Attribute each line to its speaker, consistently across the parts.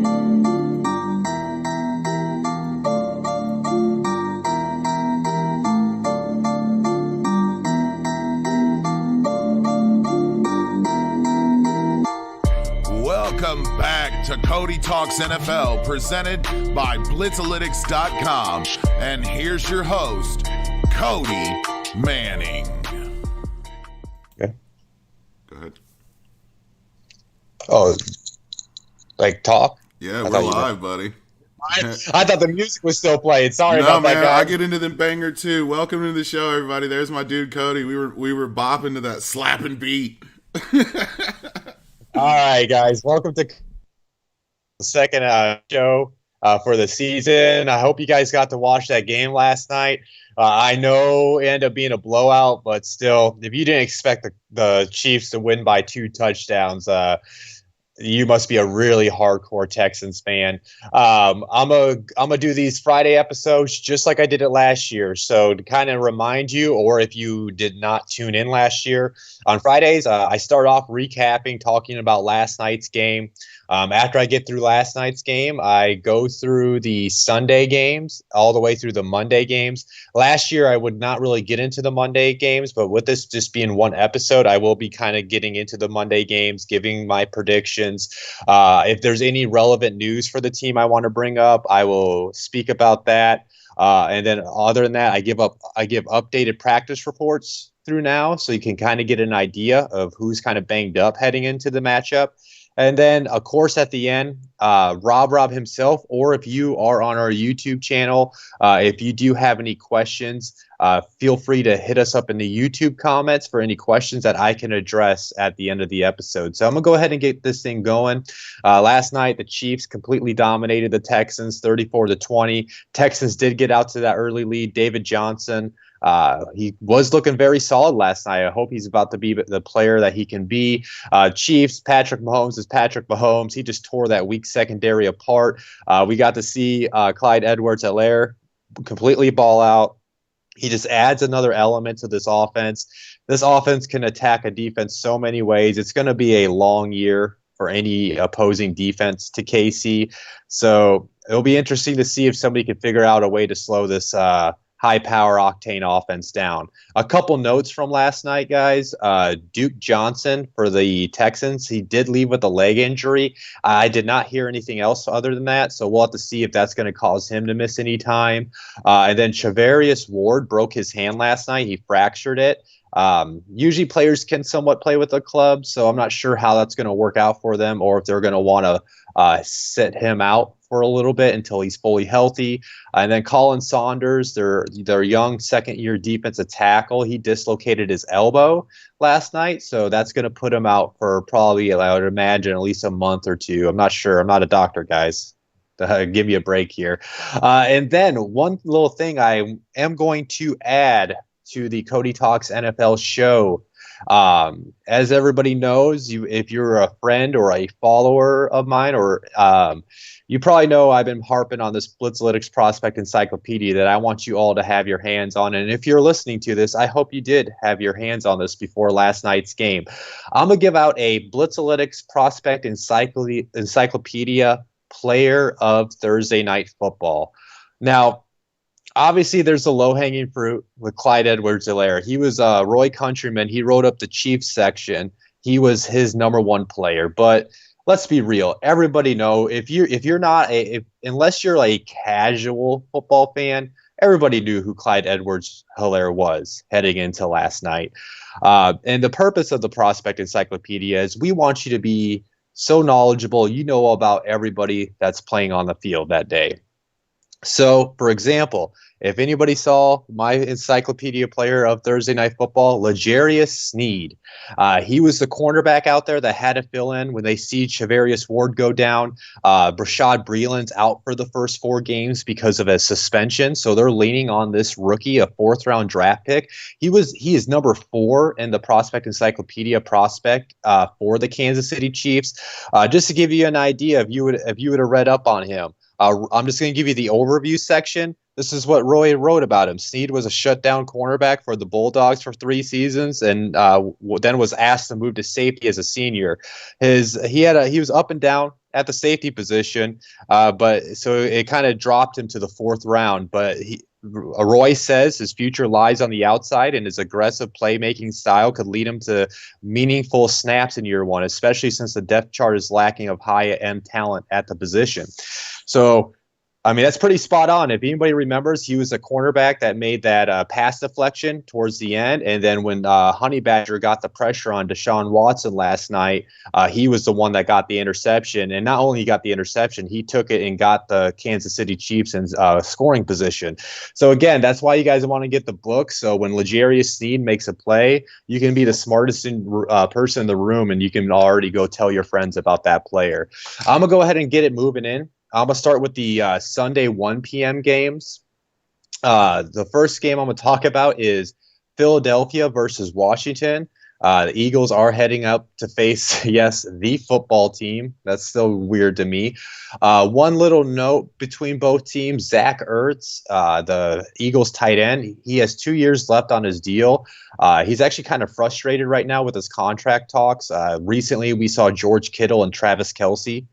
Speaker 1: Welcome back to Cody Talks NFL, presented by Blitzalytics.com. And here's your host, Cody Manning.
Speaker 2: Okay.
Speaker 1: Go ahead.
Speaker 2: Oh, like talk?
Speaker 1: Yeah, we're live, buddy.
Speaker 2: I thought the music was still playing. Sorry about that, guys.
Speaker 1: I get into the banger too. Welcome to the show, everybody. There's my dude Cody. We were bopping to that slapping beat.
Speaker 2: All right, guys. Welcome to the second show for the season. I hope you guys got to watch that game last night. I know it ended up being a blowout, but still, if you didn't expect the Chiefs to win by 2 touchdowns, you must be a really hardcore Texans fan. I'm gonna do these Friday episodes just like I did it last year. So to kind of remind you, or if you did not tune in last year, on Fridays I start off recapping, talking about last night's game. After I get through last night's game, I go through the Sunday games all the way through the Monday games. Last year, I would not really get into the Monday games, but with this just being one episode, I will be kind of getting into the Monday games, giving my predictions. If there's any relevant news for the team I want to bring up, I will speak about that. And then other than that, I give updated practice reports through now, so you can kind of get an idea of who's kind of banged up heading into the matchup. And then, of course, at the end, Rob himself, or if you are on our YouTube channel, if you do have any questions, feel free to hit us up in the YouTube comments for any questions that I can address at the end of the episode. So I'm going to go ahead and get this thing going. Last night, the Chiefs completely dominated the Texans 34-20. Texans did get out to that early lead. David Johnson, he was looking very solid last night. I hope he's about to be the player that he can be. Chiefs, Patrick Mahomes is Patrick Mahomes. He just tore that weak secondary apart. We got to see Clyde Edwards-Helaire completely ball out. He just adds another element to this offense. This offense can attack a defense so many ways. It's going to be a long year for any opposing defense to KC. So it'll be interesting to see if somebody can figure out a way to slow this high power octane offense down. A couple notes from last night, guys. Duke Johnson for the Texans, he did leave with a leg injury. I did not hear anything else other than that, so we'll have to see if that's going to cause him to miss any time. And then Charvarius Ward broke his hand last night. He fractured it. Usually players can somewhat play with the club, so I'm not sure how that's going to work out for them, or if they're going to want to sit him out for a little bit until he's fully healthy. And then Colin Saunders, their young second-year defensive tackle, he dislocated his elbow last night, so that's going to put him out for probably, I would imagine, at least a month or two. I'm not sure. I'm not a doctor, guys. Give me a break here. And then one little thing I am going to add to the Cody Talks NFL show. As everybody knows, if you're a friend or a follower of mine, or you probably know I've been harping on this Blitzalytics Prospect Encyclopedia that I want you all to have your hands on. And if you're listening to this, I hope you did have your hands on this before last night's game. I'm going to give out a Blitzalytics Prospect Encyclopedia Player of Thursday Night Football. Now, obviously, there's the low-hanging fruit with Clyde Edwards-Helaire. He was Roy Countryman. He wrote up the Chiefs section. He was his number one player. But let's be real. Everybody know if you're not unless you're a casual football fan, everybody knew who Clyde Edwards-Helaire was heading into last night. And the purpose of the Prospect Encyclopedia is we want you to be so knowledgeable. You know about everybody that's playing on the field that day. So, for example, if anybody saw my encyclopedia player of Thursday Night Football, L'Jarius Sneed, he was the cornerback out there that had to fill in when they see Charvarius Ward go down. Brashad Breeland's out for the first 4 games because of a suspension, so they're leaning on this rookie, a 4th-round draft pick. He is number 4 in the Prospect Encyclopedia prospect for the Kansas City Chiefs. Just to give you an idea, if you would have read up on him. I'm just going to give you the overview section. This is what Roy wrote about him. Sneed was a shutdown cornerback for the Bulldogs for 3 seasons, and then was asked to move to safety as a senior. He was up and down at the safety position, but so it kind of dropped him to the 4th round. But Roy says his future lies on the outside, and his aggressive playmaking style could lead him to meaningful snaps in year 1, especially since the depth chart is lacking of high-end talent at the position. So, I mean, that's pretty spot on. If anybody remembers, he was a cornerback that made that pass deflection towards the end. And then when Honey Badger got the pressure on Deshaun Watson last night, he was the one that got the interception. And not only got the interception, he took it and got the Kansas City Chiefs in scoring position. So, again, that's why you guys want to get the book. So when L'Jarius Sneed makes a play, you can be the smartest person in the room, and you can already go tell your friends about that player. I'm going to go ahead and get it moving in. I'm going to start with the Sunday 1 p.m. games. The first game I'm going to talk about is Philadelphia versus Washington. The Eagles are heading up to face, yes, the football team. That's still weird to me. One little note between both teams, Zach Ertz, the Eagles tight end, he has 2 years left on his deal. He's actually kind of frustrated right now with his contract talks. Recently, we saw George Kittle and Travis Kelce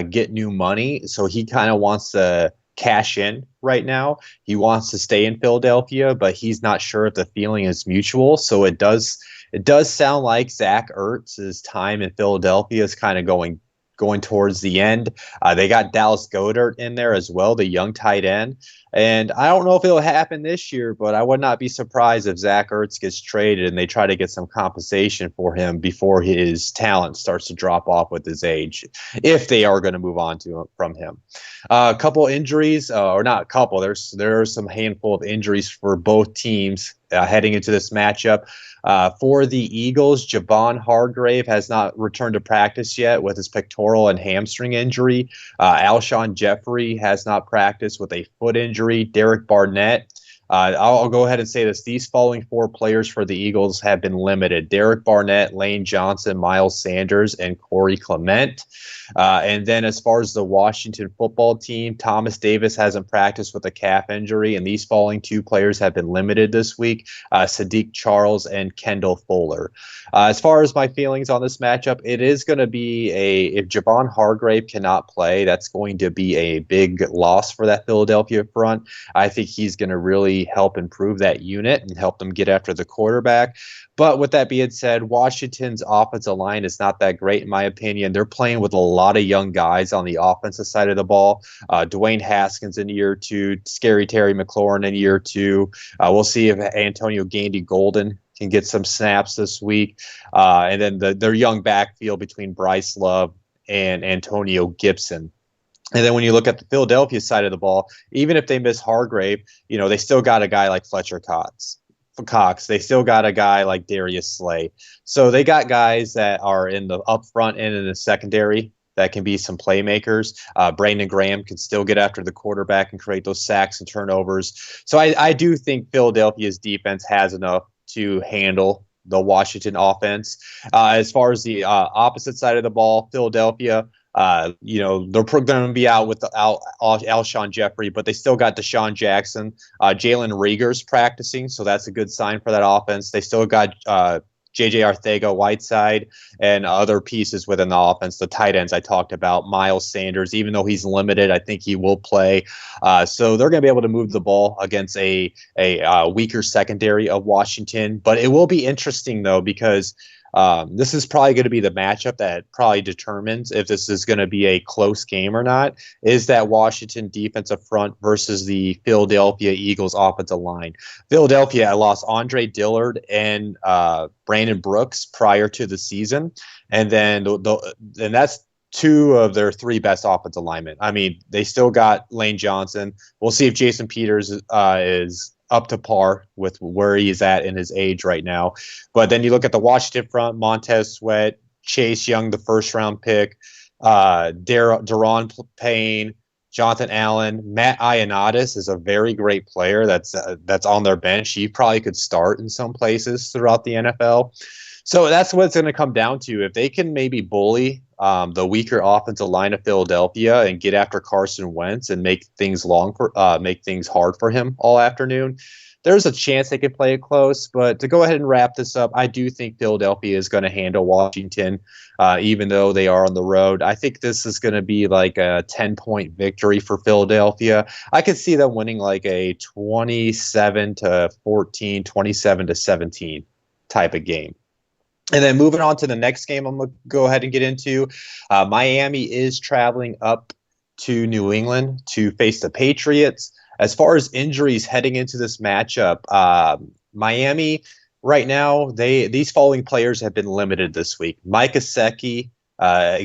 Speaker 2: get new money. So he kind of wants to cash in right now. He wants to stay in Philadelphia, but he's not sure if the feeling is mutual. So it does sound like Zach Ertz's time in Philadelphia is kind of going towards the end. They got Dallas Goedert in there as well, the young tight end. And I don't know if it'll happen this year, but I would not be surprised if Zach Ertz gets traded and they try to get some compensation for him before his talent starts to drop off with his age, if they are going to move on from him. A couple injuries, or not a couple, there are some handful of injuries for both teams heading into this matchup. For the Eagles, Javon Hargrave has not returned to practice yet with his pectoral and hamstring injury. Alshon Jeffrey has not practiced with a foot injury. Derek Barnett. I'll go ahead and say this. These following 4 players for the Eagles have been limited: Derek Barnett, Lane Johnson, Miles Sanders, and Corey Clement. And then as far as the Washington football team, Thomas Davis hasn't practiced with a calf injury, and these following 2 players have been limited this week: Sadiq Charles and Kendall Fuller. As far as my feelings on this matchup, it is going to be if Javon Hargrave cannot play, that's going to be a big loss for that Philadelphia front. I think he's going to really help improve that unit and help them get after the quarterback. But with that being said, Washington's offensive line is not that great, in my opinion. They're playing with a lot of young guys on the offensive side of the ball. Dwayne Haskins in year 2, Scary Terry McLaurin in year 2. We'll see if Antonio Gandy Golden can get some snaps this week. And then their young backfield between Bryce Love and Antonio Gibson. And then when you look at the Philadelphia side of the ball, even if they miss Hargrave, they still got a guy like Fletcher Cox. They still got a guy like Darius Slay. So they got guys that are in the up front and in the secondary that can be some playmakers. Brandon Graham can still get after the quarterback and create those sacks and turnovers. So I do think Philadelphia's defense has enough to handle the Washington offense. As far as the opposite side of the ball, Philadelphia, they're going to be out without Alshon Jeffrey, but they still got Deshaun Jackson. Jalen Reagor's practicing, so that's a good sign for that offense. They still got J.J. Arcega-Whiteside and other pieces within the offense. The tight ends I talked about, Miles Sanders, even though he's limited, I think he will play. So they're going to be able to move the ball against a weaker secondary of Washington. But it will be interesting, though, because this is probably going to be the matchup that probably determines if this is going to be a close game or not, is that Washington defensive front versus the Philadelphia Eagles offensive line. Philadelphia lost Andre Dillard and Brandon Brooks prior to the season, and then and that's 2 of their 3 best offensive linemen. I mean, they still got Lane Johnson. We'll see if Jason Peters is up to par with where he is at in his age right now. But then you look at the Washington front: Montez Sweat, Chase Young, the first-round pick, Daron Payne, Jonathan Allen. Matt Ioannidis is a very great player that's on their bench. He probably could start in some places throughout the NFL. So that's what it's going to come down to. If they can maybe bully the weaker offensive line of Philadelphia and get after Carson Wentz and make things hard for him all afternoon, there's a chance they could play it close. But to go ahead and wrap this up, I do think Philadelphia is going to handle Washington, even though they are on the road. I think this is going to be like a 10-point victory for Philadelphia. I could see them winning like a 27-14, 27-17 type of game. And then moving on to the next game, I'm going to go ahead and get into. Miami is traveling up to New England to face the Patriots. As far as injuries heading into this matchup, Miami right now, these following players have been limited this week: Mike Gesicki,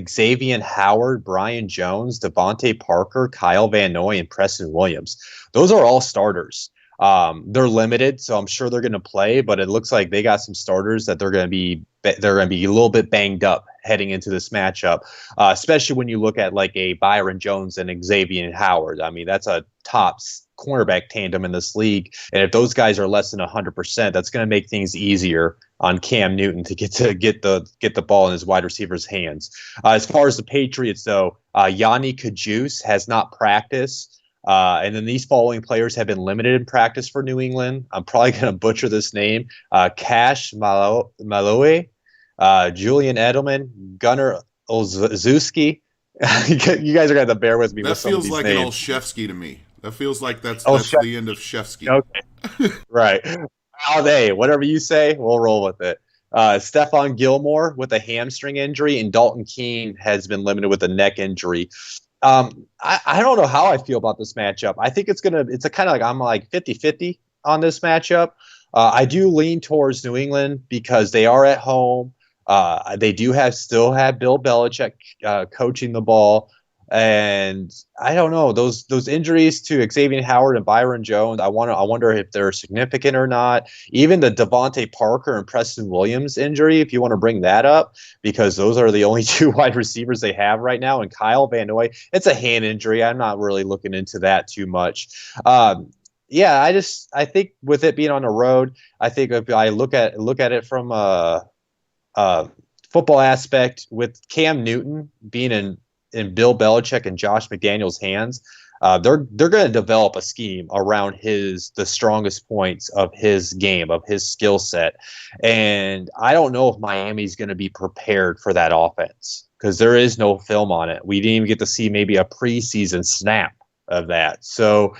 Speaker 2: Xavier Howard, Brian Jones, Devontae Parker, Kyle Van Noy, and Preston Williams. Those are all starters. They're limited, so I'm sure they're going to play, but it looks like they got some starters that they're going to be a little bit banged up heading into this matchup, especially when you look at like a Byron Jones and Xavier Howard. I mean, that's a top cornerback tandem in this league, and if those guys are less than 100%, that's going to make things easier on Cam Newton to get the ball in his wide receiver's hands. As far as the Patriots, though, Yanni Kajus has not practiced. And then these following players have been limited in practice for New England. I'm probably going to butcher this name. Cash Maloe, Julian Edelman, Gunnar Olszewski. You guys are going to have to bear with me.
Speaker 1: That
Speaker 2: with some of
Speaker 1: feels
Speaker 2: these
Speaker 1: like
Speaker 2: names.
Speaker 1: an Olszewski to me. That feels like that's the end of Shefsky.
Speaker 2: Okay. Right. Hey, whatever you say, we'll roll with it. Stephon Gilmore with a hamstring injury, and Dalton Keene has been limited with a neck injury. I don't know how I feel about this matchup. I think it's a kind of like, I'm like 50-50 on this matchup. I do lean towards New England because they are at home. They do still have Bill Belichick coaching the ball. And I don't know, those injuries to Xavier Howard and Byron Jones, I wonder if they're significant or not. Even the Devontae Parker and Preston Williams injury, if you want to bring that up, because those are the only two wide receivers they have right now. And Kyle Van Noy, it's a hand injury. I'm not really looking into that too much. Yeah, I think with it being on the road, I think if I look at it from a football aspect, with Cam Newton being in Bill Belichick and Josh McDaniels' hands, they're going to develop a scheme around the strongest points of his game, of his skill set. And I don't know if Miami's going to be prepared for that offense because there is no film on it. We didn't even get to see maybe a preseason snap of that. So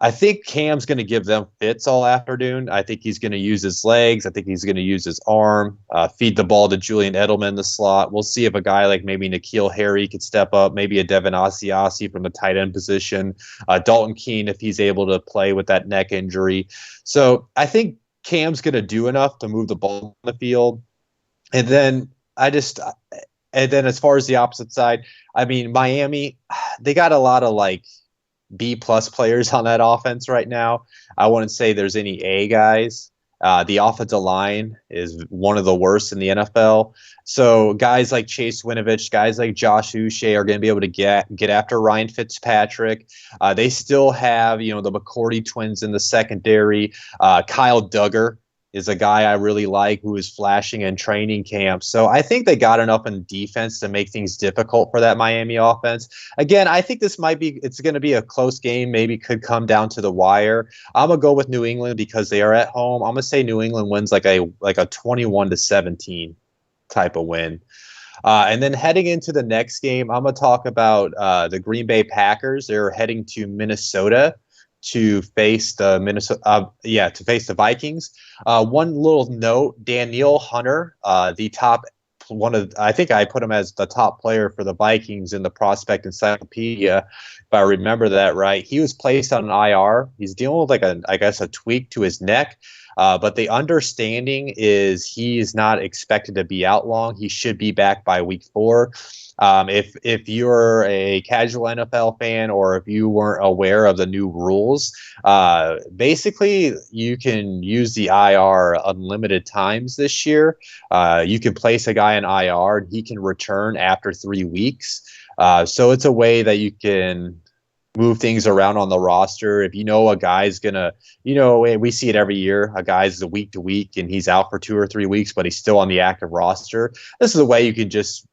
Speaker 2: I think Cam's going to give them fits all afternoon. I think he's going to use his legs. I think he's going to use his arm, feed the ball to Julian Edelman in the slot. We'll see if a guy like maybe N'Keal Harry could step up, maybe a Devin Asiasi from the tight end position, Dalton Keene if he's able to play with that neck injury. So I think Cam's going to do enough to move the ball on the field. And then as far as the opposite side, I mean, Miami, they got a lot of like B+ players on that offense right now. I wouldn't say there's any A guys. The offensive line is one of the worst in the NFL. So guys like Chase Winovich, guys like Josh Uche are going to be able to get after Ryan Fitzpatrick. They still have, the McCourty twins in the secondary. Kyle Duggar is a guy I really like who is flashing in training camp. So I think they got enough in defense to make things difficult for that Miami offense. Again, I think it's going to be a close game. Maybe could come down to the wire. I'm going to go with New England because they are at home. I'm going to say New England wins like a 21-17 type of win. And then heading into the next game, I'm going to talk about the Green Bay Packers. They're heading to Minnesota to face the Vikings. One little note: Danielle Hunter, I think I put him as the top player for the Vikings in the prospect encyclopedia, if I remember that right. He was placed on an IR. He's dealing with a tweak to his neck. But the understanding is he's not expected to be out long. He should be back by week 4. If you're a casual NFL fan or if you weren't aware of the new rules, basically you can use the IR unlimited times this year. You can place a guy in IR and he can return after 3 weeks. So it's a way that you can move things around on the roster. If a guy's gonna, we see it every year, a guy's a week to week and he's out for 2 or 3 weeks, but he's still on the active roster. This is a way you can just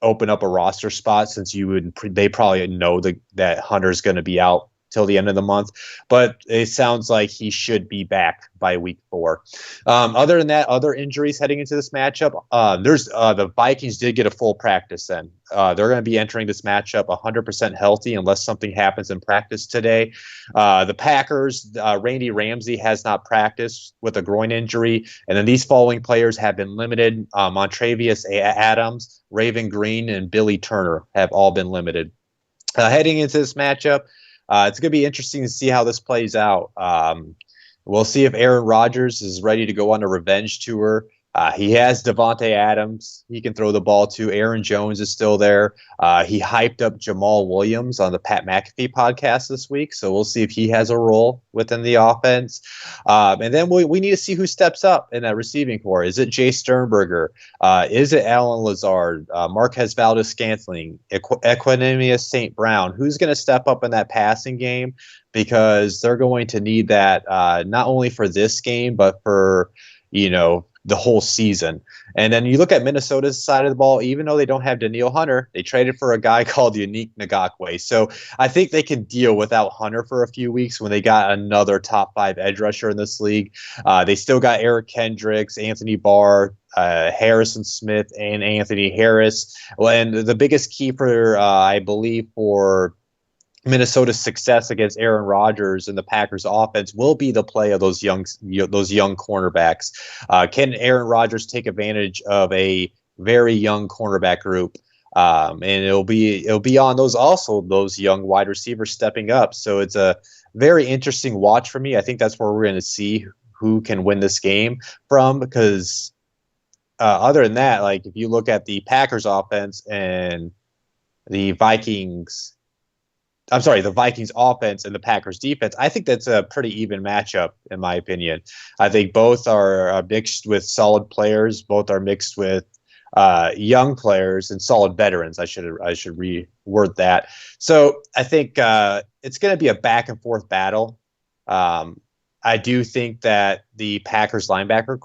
Speaker 2: open up a roster spot since they probably know that Hunter's going to be out till the end of the month, but it sounds like he should be back by week 4. Other than that, other injuries heading into this matchup, there's the Vikings did get a full practice then. They're going to be entering this matchup 100% healthy unless something happens in practice today. The Packers, Randy Ramsey has not practiced with a groin injury, and then these following players have been limited. Montravius Adams, Raven Green, and Billy Turner have all been limited. Heading into this matchup, it's going to be interesting to see how this plays out. We'll see if Aaron Rodgers is ready to go on a revenge tour. He has Devontae Adams. He can throw the ball to. Aaron Jones is still there. He hyped up Jamal Williams on the Pat McAfee podcast this week, so we'll see if he has a role within the offense. And then we need to see who steps up in that receiving corps. Is it Jay Sternberger? Is it Alan Lazard? Marquez Valdez-Scantling? Equanimous St. Brown? Who's going to step up in that passing game? Because they're going to need that not only for this game, but for, the whole season. And then you look at Minnesota's side of the ball, even though they don't have Danielle Hunter, they traded for a guy called Yannick Ngakoue. So I think they can deal without Hunter for a few weeks when they got another top 5 edge rusher in this league. They still got Eric Kendricks, Anthony Barr, Harrison Smith, and Anthony Harris. And the biggest key for, I believe, for Minnesota's success against Aaron Rodgers and the Packers offense will be the play of those young cornerbacks. Can Aaron Rodgers take advantage of a very young cornerback group? And it'll be on those young wide receivers stepping up. So it's a very interesting watch for me. I think that's where we're going to see who can win this game from, because other than that, like if you look at the Packers offense and the Vikings offense and the Packers defense, I think that's a pretty even matchup, in my opinion. I think both are mixed with solid players. Both are mixed with young players and solid veterans. I should reword that. So I think it's going to be a back and forth battle. I do think that the Packers linebacker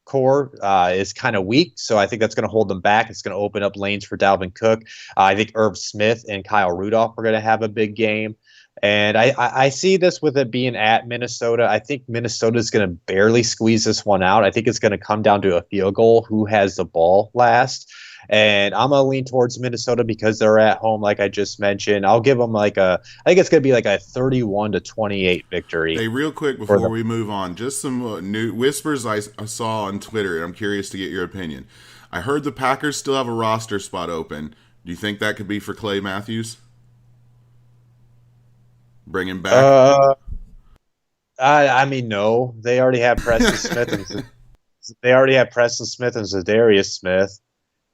Speaker 2: core is kind of weak, so I think that's going to hold them back. It's going to open up lanes for Dalvin Cook. I think Irv Smith and Kyle Rudolph are going to have a big game, and I see this with it being at Minnesota. I think Minnesota is going to barely squeeze this one out. I think it's going to come down to a field goal, who has the ball last, and I'm going to lean towards Minnesota because they're at home, like I just mentioned. I'll give them I think it's going to be like a 31-28 victory.
Speaker 1: Hey, real quick before we move on, just some new whispers I saw on Twitter, and I'm curious to get your opinion. I heard the Packers still have a roster spot open. Do you think that could be for Clay Matthews? Bring him back?
Speaker 2: I mean, no. They already have Preston Smith and Zadarius Smith.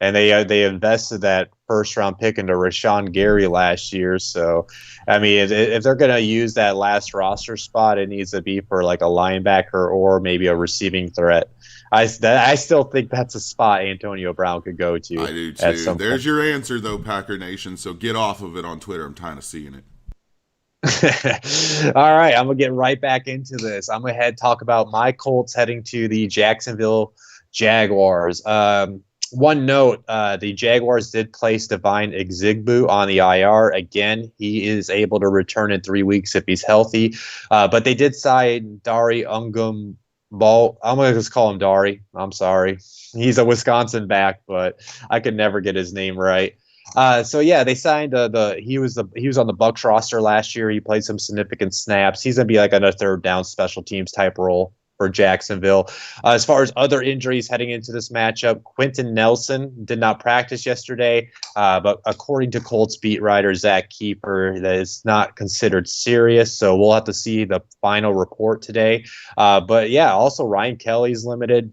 Speaker 2: And they invested that first-round pick into Rashawn Gary last year. So, I mean, if they're going to use that last roster spot, it needs to be for like a linebacker or maybe a receiving threat. I still think that's a spot Antonio Brown could go to.
Speaker 1: I do too. There's your answer, though, Packer Nation. So get off of it on Twitter. I'm tired of seeing it.
Speaker 2: All right, I'm going to get right back into this. I'm going to talk about my Colts heading to the Jacksonville Jaguars. One note, the Jaguars did place Divine Exigbu on the IR. Again, he is able to return in 3 weeks if he's healthy. But they did sign Dari Ungum Ball. I'm going to just call him Dari. I'm sorry. He's a Wisconsin back, but I could never get his name right. So yeah, they signed he was on the Bucs roster last year. He played some significant snaps. He's going to be like on a third down special teams type role for Jacksonville. As far as other injuries heading into this matchup, Quentin Nelson did not practice yesterday, but according to Colts beat writer Zach Keeper, that is not considered serious, so we'll have to see the final report today. But yeah, also Ryan Kelly's limited.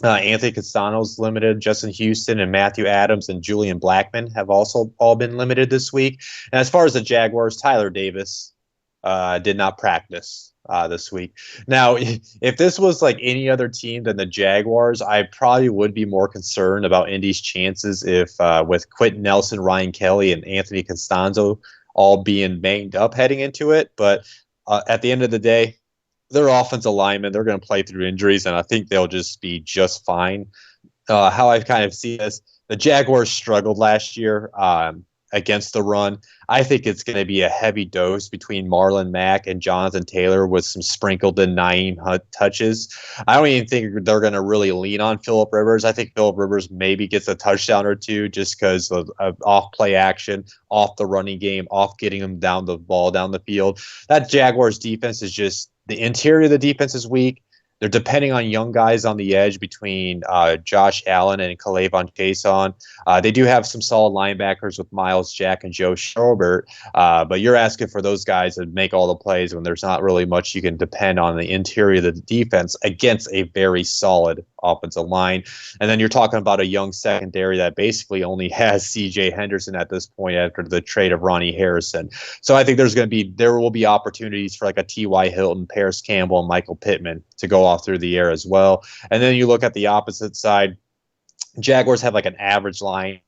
Speaker 2: Anthony Castano's limited. Justin Houston and Matthew Adams and Julian Blackman have also all been limited this week. And as far as the Jaguars, Tyler Davis did not practice this week. Now, if this was like any other team than the Jaguars, I probably would be more concerned about Indy's chances if with Quentin Nelson, Ryan Kelly, and Anthony Costanzo all being banged up heading into it. But at the end of the day, their offensive linemen, they're going to play through injuries, and I think they'll just be just fine. How I kind of see this, the Jaguars struggled last year against the run. I think it's going to be a heavy dose between Marlon Mack and Jonathan Taylor with some sprinkled in Naeem touches. I don't even think they're going to really lean on Phillip Rivers. I think Phillip Rivers maybe gets a touchdown or two just because of off play action, off the running game, off getting them down the ball down the field. That Jaguars defense is just the interior of the defense is weak. They're depending on young guys on the edge between Josh Allen and Kalavon Chason. They do have some solid linebackers with Miles Jack and Joe Schobert, but you're asking for those guys to make all the plays when there's not really much you can depend on the interior of the defense against a very solid offensive line. And then you're talking about a young secondary that basically only has C.J. Henderson at this point after the trade of Ronnie Harrison. So I think there will be opportunities for like a T.Y. Hilton, Paris Campbell, and Michael Pittman to go off through the air as well. And then you look at the opposite side. Jaguars have like an average line,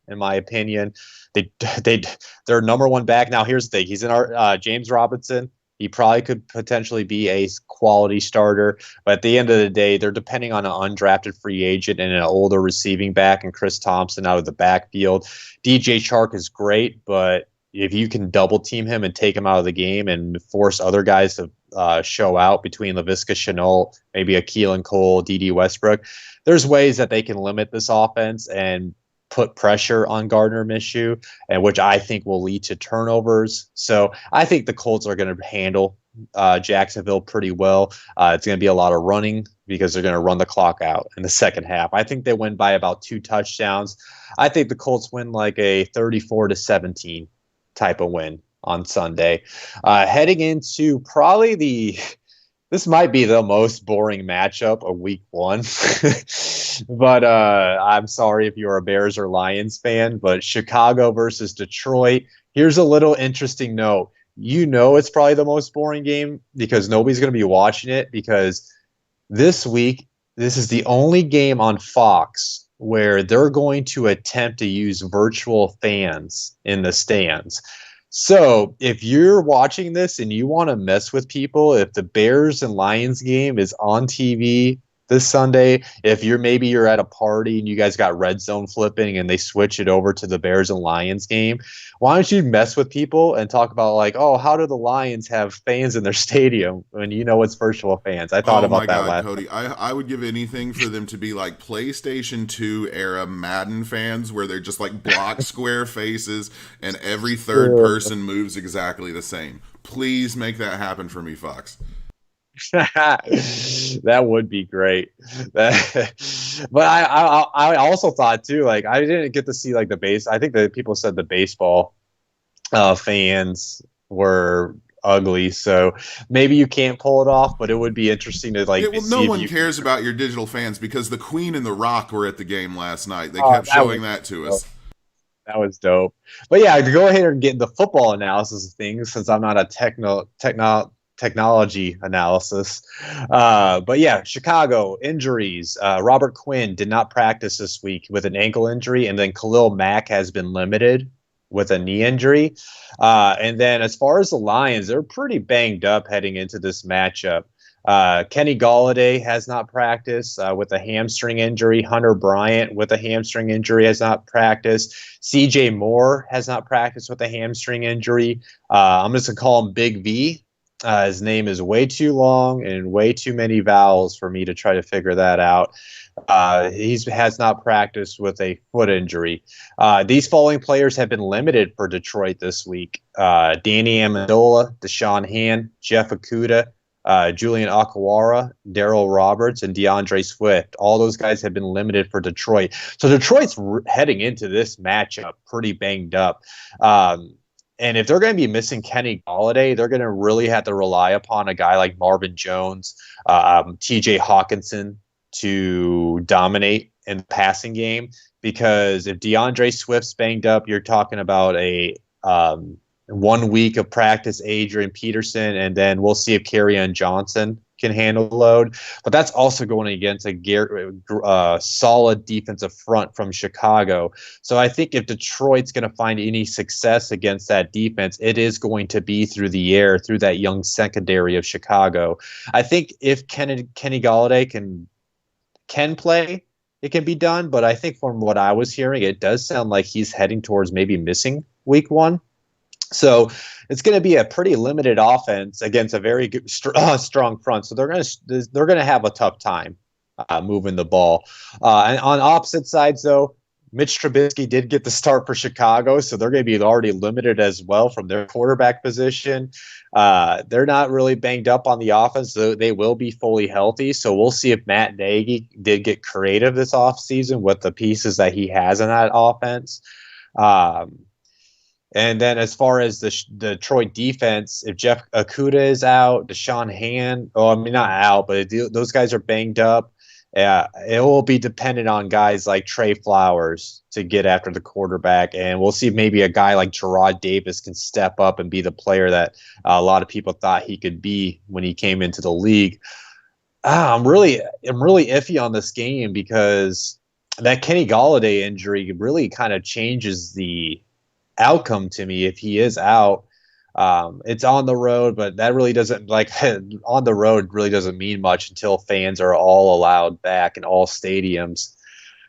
Speaker 2: in my opinion. Their number one back. Now here's the thing: he's in our James Robinson. He probably could potentially be a quality starter, but at the end of the day, they're depending on an undrafted free agent and an older receiving back and Chris Thompson out of the backfield. DJ Chark is great, but if you can double team him and take him out of the game and force other guys to show out between Laviska Shenault, maybe a Keelan Cole, D.D. Westbrook, there's ways that they can limit this offense and put pressure on Gardner Minshew, and which I think will lead to turnovers. So I think the Colts are going to handle Jacksonville pretty well. It's going to be a lot of running because they're going to run the clock out in the second half. I think they win by about 2 touchdowns. I think the Colts win like a 34-17 type of win on Sunday. Heading into probably this might be the most boring matchup of week 1. But I'm sorry if you're a Bears or Lions fan, but Chicago versus Detroit. Here's a little interesting note. It's probably the most boring game because nobody's going to be watching it, because this week, this is the only game on Fox where they're going to attempt to use virtual fans in the stands. So if you're watching this and you want to mess with people, if the Bears and Lions game is on TV this Sunday, if you're at a party and you guys got red zone flipping and they switch it over to the Bears and Lions game, why don't you mess with people and talk about like, oh, how do the Lions have fans in their stadium when it's virtual fans? I thought about that last.
Speaker 1: Cody, I would give anything for them to be like PlayStation 2 era Madden fans, where they're just like block square faces and every third person moves exactly the same. Please make that happen for me, Fox.
Speaker 2: That would be great. But I also thought too, like, I didn't get to see like the base. I think that people said the baseball fans were ugly, so maybe you can't pull it off, but it would be interesting to like.
Speaker 1: No one cares about your digital fans because the Queen and the Rock were at the game last night. They kept showing that to us.
Speaker 2: That was dope. But yeah, to go ahead and get the football analysis of things, since I'm not a technology analysis. But yeah, Chicago injuries. Robert Quinn did not practice this week with an ankle injury, and then Khalil Mack has been limited with a knee injury. And then as far as the Lions, they're pretty banged up heading into this matchup. Kenny Golladay has not practiced with a hamstring injury. Hunter Bryant with a hamstring injury has not practiced. C.J. Moore has not practiced with a hamstring injury. I'm just going to call him Big V. His name is way too long and way too many vowels for me to try to figure that out. He has not practiced with a foot injury. These following players have been limited for Detroit this week. Danny Amendola, Deshaun Hand, Jeff Okudah, Julian Okwara, Darrell Roberts, and DeAndre Swift. All those guys have been limited for Detroit. So Detroit's heading into this matchup pretty banged up. And if they're going to be missing Kenny Golladay, they're going to really have to rely upon a guy like Marvin Jones, TJ Hawkinson to dominate in the passing game. Because if DeAndre Swift's banged up, you're talking about a 1 week of practice, Adrian Peterson, and then we'll see if Kerryon Johnson can handle the load. But that's also going against a solid defensive front from Chicago. So I think if Detroit's going to find any success against that defense, it is going to be through the air, through that young secondary of Chicago. I think if Kenny Golladay can play, it can be done. But I think from what I was hearing, it does sound like he's heading towards maybe missing week 1. So it's going to be a pretty limited offense against a very good, strong front. So they're gonna have a tough time moving the ball. And on opposite sides, though, Mitch Trubisky did get the start for Chicago, so they're going to be already limited as well from their quarterback position. They're not really banged up on the offense, so they will be fully healthy. So we'll see if Matt Nagy did get creative this offseason with the pieces that he has in that offense. And then as far as the Detroit defense, if Jeff Okuda is out, Deshaun Hand, not out, but those guys are banged up. It will be dependent on guys like Trey Flowers to get after the quarterback. And we'll see if maybe a guy like Gerard Davis can step up and be the player that a lot of people thought he could be when he came into the league. I'm really iffy on this game because that Kenny Golladay injury really kind of changes the outcome to me if he is out. It's on the road, but that really doesn't on the road really doesn't mean much until fans are all allowed back in all stadiums.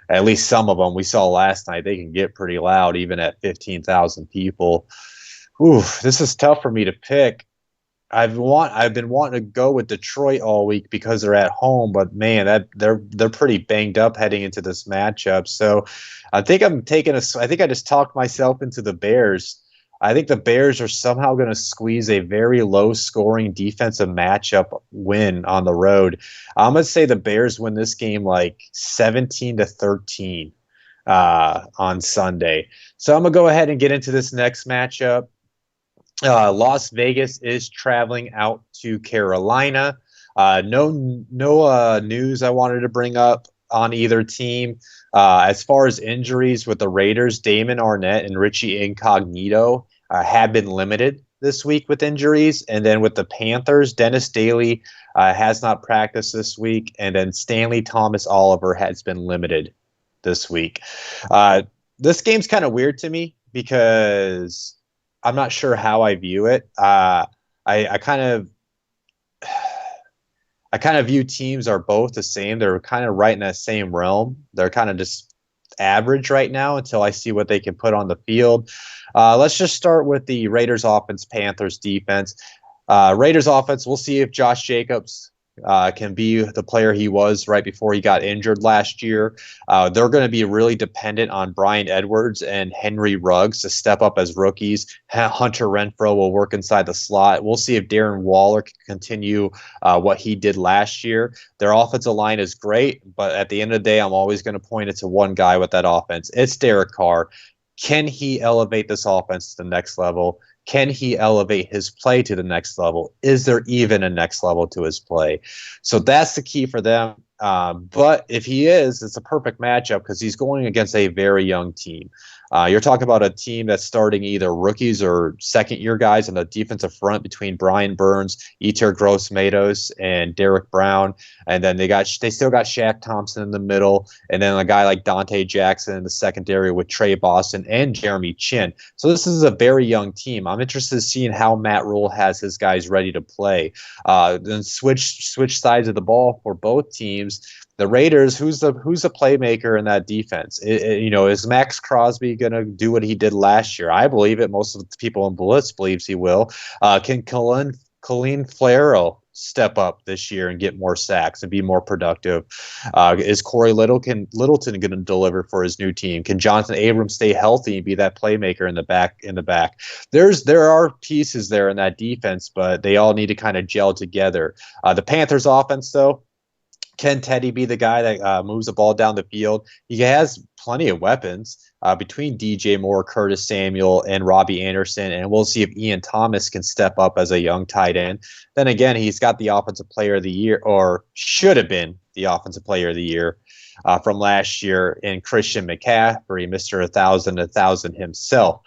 Speaker 2: At least some of them we saw last night, they can get pretty loud even at 15,000 people. This is tough for me to pick. I've been wanting to go with Detroit all week because they're at home, but man, that they're pretty banged up heading into this matchup. So I think I just talked myself into the Bears. I think the Bears are somehow going to squeeze a very low-scoring defensive matchup win on the road. I'm going to say the Bears win this game like 17-13 on Sunday. So I'm going to go ahead and get into this next matchup. Las Vegas is traveling out to Carolina. No news I wanted to bring up on either team. As far as injuries with the Raiders, Damon Arnett and Richie Incognito have been limited this week with injuries. And then with the Panthers, Dennis Daly has not practiced this week. And then Stanley Thomas Oliver has been limited this week. This game's kind of weird to me because I'm not sure how I view it. I kind of view teams are both the same. They're kind of right in that same realm. They're kind of just average right now until I see what they can put on the field. Let's just start with the Raiders offense, Panthers defense. Raiders offense, we'll see if Josh Jacobs can be the player he was right before he got injured last year. They're going to be really dependent on Bryan Edwards and Henry Ruggs to step up as rookies. Hunter Renfrow will work inside the slot. We'll see if Darren Waller can continue what he did last year. Their offensive line is great, but at the end of the day, I'm always going to point it to one guy with that offense. It's Derek Carr. Can he elevate this offense to the next level? Can he elevate his play to the next level? Is there even a next level to his play? So that's the key for them. But if he is, it's a perfect matchup because he's going against a very young team. You're talking about a team that's starting either rookies or second-year guys on the defensive front between Brian Burns, Eter Gross-Matos, and Derek Brown. And then they still got Shaq Thompson in the middle, and then a guy like Dante Jackson in the secondary with Trey Boston and Jeremy Chin. So this is a very young team. I'm interested in seeing how Matt Rule has his guys ready to play. Then switch sides of the ball for both teams. The Raiders, who's the playmaker in that defense? Is Max Crosby going to do what he did last year? I believe it. Most of the people in Blitz believes he will. Can Colin Flaro step up this year and get more sacks and be more productive? Is Corey Littleton going to deliver for his new team? Can Jonathan Abrams stay healthy and be that playmaker in the back? There are pieces there in that defense, but they all need to kind of gel together. The Panthers offense, though, can Teddy be the guy that moves the ball down the field? He has plenty of weapons between DJ Moore, Curtis Samuel, and Robbie Anderson, and we'll see if Ian Thomas can step up as a young tight end. Then again, he's got the Offensive Player of the Year, or should have been the Offensive Player of the Year from last year in Christian McCaffrey, Mr. 1,000 himself.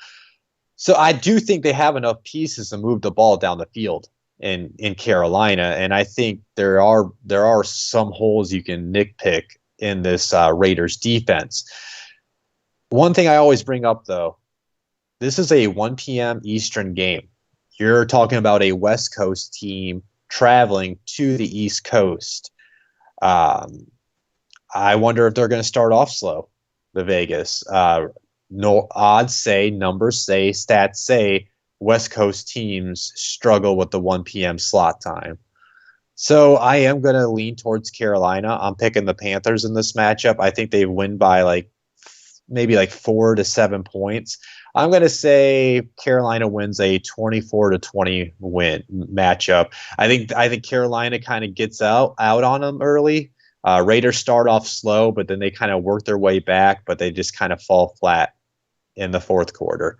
Speaker 2: So I do think they have enough pieces to move the ball down the field in Carolina, and I think there are some holes you can nitpick in this Raiders defense. One thing I always bring up, though, this is a 1 p.m. Eastern game. You're talking about a West Coast team traveling to the East Coast. I wonder if they're going to start off slow, the Vegas. No odds say, numbers say, stats say West Coast teams struggle with the 1 p.m. slot time. So I am going to lean towards Carolina. I'm picking the Panthers in this matchup. I think they win by maybe 4 to 7 points. I'm going to say Carolina wins a 24-20 win matchup. I think Carolina kind of gets out on them early. Raiders start off slow, but then they kind of work their way back, but they just kind of fall flat in the fourth quarter.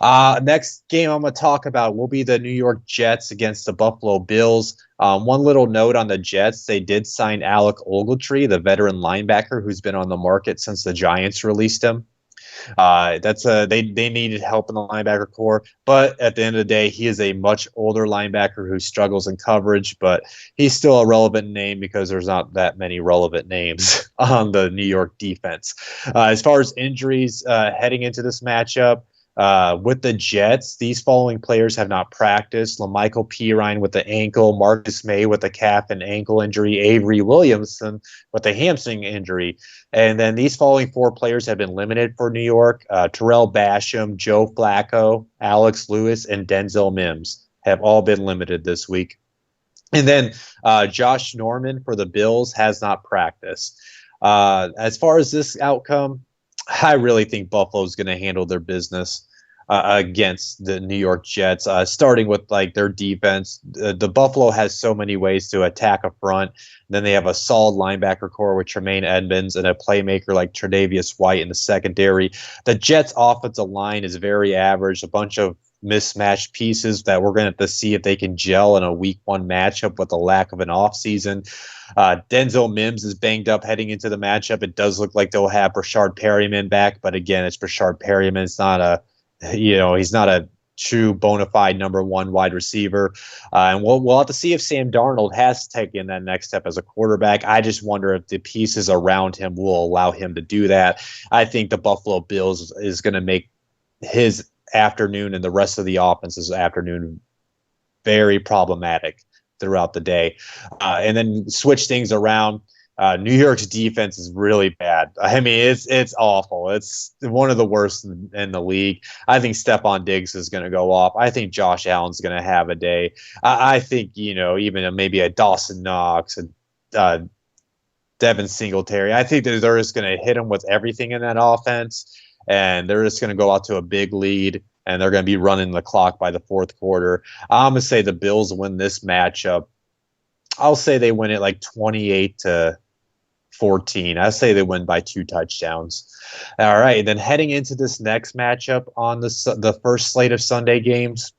Speaker 2: Next game I'm going to talk about will be the New York Jets against the Buffalo Bills. One little note on the Jets, they did sign Alec Ogletree, the veteran linebacker who's been on the market since the Giants released him. They needed help in the linebacker core, but at the end of the day, he is a much older linebacker who struggles in coverage, but he's still a relevant name because there's not that many relevant names on the New York defense. As far as injuries heading into this matchup, with the Jets, these following players have not practiced: LaMichael Pirine with the ankle, Marcus May with the calf and ankle injury, Avery Williamson with the hamstring injury. And then these following four players have been limited for New York: Terrell Basham, Joe Flacco, Alex Lewis, and Denzel Mims have all been limited this week. And then Josh Norman for the Bills has not practiced. As far as this outcome, I really think Buffalo's going to handle their business against the New York Jets, starting with their defense. The Buffalo has so many ways to attack a front. Then they have a solid linebacker core with Tremaine Edmonds and a playmaker like Tre'Davious White in the secondary. The Jets' offensive line is very average, a bunch of mismatched pieces that we're going to have to see if they can gel in a week one matchup with the lack of an offseason. Denzel Mims is banged up heading into the matchup. It does look like they'll have Brashard Perryman back, but again, it's Brashard Perryman. It's not he's not a true bona fide number one wide receiver. And we'll have to see if Sam Darnold has taken that next step as a quarterback. I just wonder if the pieces around him will allow him to do that. I think the Buffalo Bills is going to make his afternoon and the rest of the offense's afternoon very problematic throughout the day. And then switch things around. New York's defense is really bad. I mean, it's awful. It's one of the worst in the league. I think Stephon Diggs is going to go off. I think Josh Allen's going to have a day. I think, even maybe a Dawson Knox and Devin Singletary. I think that they're just going to hit him with everything in that offense, and they're just going to go out to a big lead, and they're going to be running the clock by the fourth quarter. I'm going to say the Bills win this matchup. I'll say they win it 28-14. I say they win by 2 touchdowns. All right. Then heading into this next matchup on the first slate of Sunday games,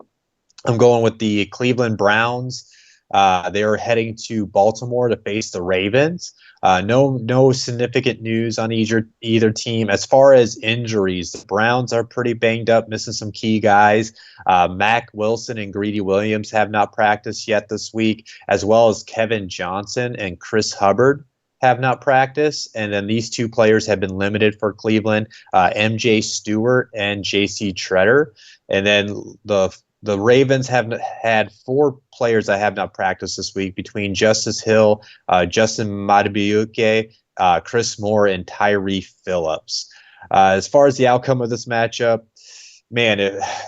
Speaker 2: I'm going with the Cleveland Browns. They are heading to Baltimore to face the Ravens. No significant news on either team. As far as injuries, the Browns are pretty banged up, missing some key guys. Mac Wilson and Greedy Williams have not practiced yet this week, as well as Kevin Johnson and Chris Hubbard have not practiced. And then these two players have been limited for Cleveland, MJ Stewart and JC Treader. And then the Ravens have had 4 players that have not practiced this week, between Justice Hill, Justin Madubuike, Chris Moore, and Tyree Phillips. As far as the outcome of this matchup, man,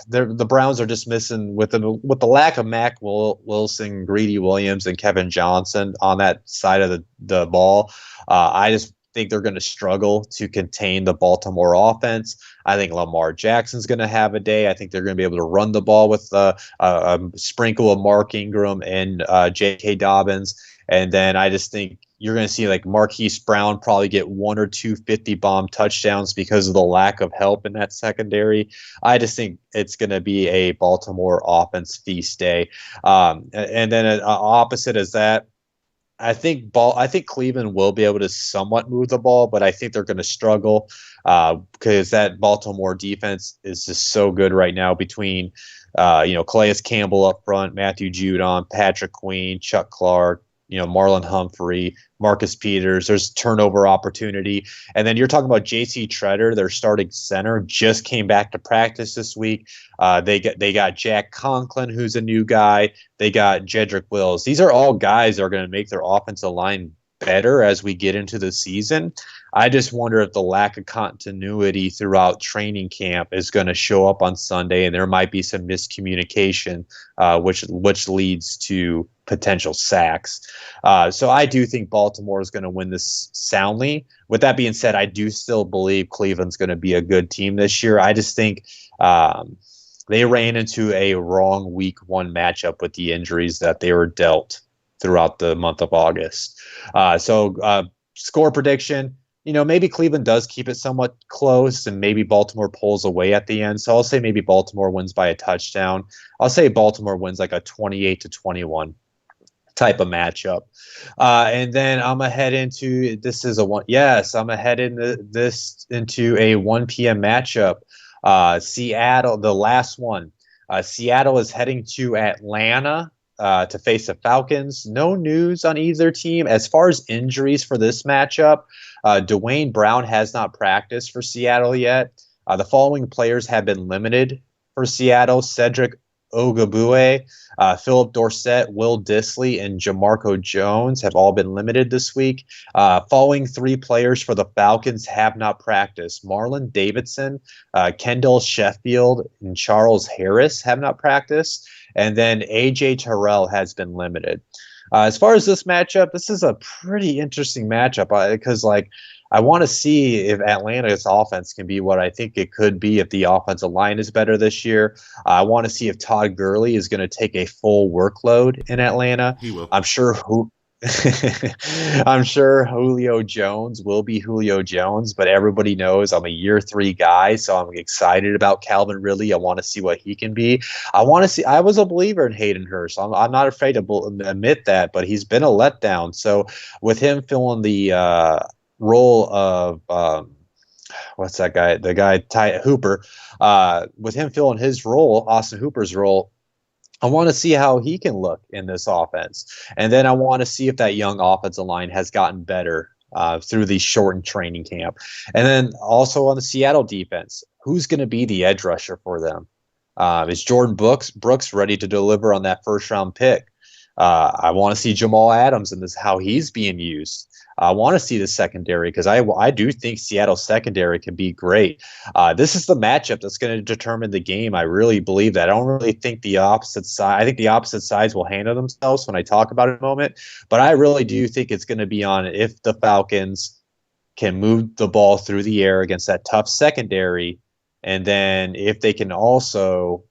Speaker 2: the Browns are just missing with the lack of Mac Wilson, Greedy Williams, and Kevin Johnson on that side of the ball. I just think they're going to struggle to contain the Baltimore offense. I think Lamar Jackson's going to have a day. I think they're going to be able to run the ball with a sprinkle of Mark Ingram and J.K. Dobbins. And then I just think you're going to see Marquise Brown probably get 1 or 2 50-bomb touchdowns because of the lack of help in that secondary. I just think it's going to be a Baltimore offense feast day. And then opposite as that, I think Cleveland will be able to somewhat move the ball, but I think they're going to struggle because that Baltimore defense is just so good right now between Calais Campbell up front, Matthew Judon, Patrick Queen, Chuck Clark, Marlon Humphrey, Marcus Peters. There's turnover opportunity. And then you're talking about J.C. Treader, their starting center, just came back to practice this week. They got Jack Conklin, who's a new guy. They got Jedrick Wills. These are all guys that are going to make their offensive line better as we get into the season. I just wonder if the lack of continuity throughout training camp is going to show up on Sunday, and there might be some miscommunication, which leads to potential sacks. So I do think Baltimore is going to win this soundly. With that being said, I do still believe Cleveland's going to be a good team this year. I just think they ran into a wrong week 1 matchup with the injuries that they were dealt throughout the month of August. So score prediction, maybe Cleveland does keep it somewhat close and maybe Baltimore pulls away at the end. So I'll say maybe Baltimore wins by a touchdown. I'll say Baltimore wins like a 28-21 type of matchup. And then I'm going to head into into a 1 p.m. matchup. Seattle, the last one. Seattle is heading to Atlanta to face the Falcons. No news on either team. As far as injuries for this matchup, Dwayne Brown has not practiced for Seattle yet. The following players have been limited for Seattle: Cedric Ogabue, Philip Dorsett, Will Dissly, and Jamarco Jones have all been limited this week. Following 3 players for the Falcons have not practiced: Marlon Davidson, Kendall Sheffield, and Charles Harris have not practiced. And then A.J. Terrell has been limited. As far as this matchup, this is a pretty interesting matchup because, I want to see if Atlanta's offense can be what I think it could be if the offensive line is better this year. I want to see if Todd Gurley is going to take a full workload in Atlanta.
Speaker 1: He will.
Speaker 2: I'm sure Julio Jones will be Julio Jones, but everybody knows I'm a year 3 guy, so I'm excited about Calvin Ridley. I want to see what he can be. I was a believer in Hayden Hurst. I'm not afraid to admit that, but he's been a letdown. So with him filling the role of what's that guy? The guy Ty Hooper. With him filling his role, Austin Hooper's role, I want to see how he can look in this offense, and then I want to see if that young offensive line has gotten better through the shortened training camp, and then also on the Seattle defense, who's going to be the edge rusher for them? Is Jordan Brooks ready to deliver on that first round pick? I want to see Jamal Adams and how he's being used. I want to see the secondary because I do think Seattle's secondary can be great. This is the matchup that's going to determine the game. I really believe that. I don't really think the opposite side. I think the opposite sides will handle themselves when I talk about it in a moment. But I really do think it's going to be on if the Falcons can move the ball through the air against that tough secondary, and then if they can also,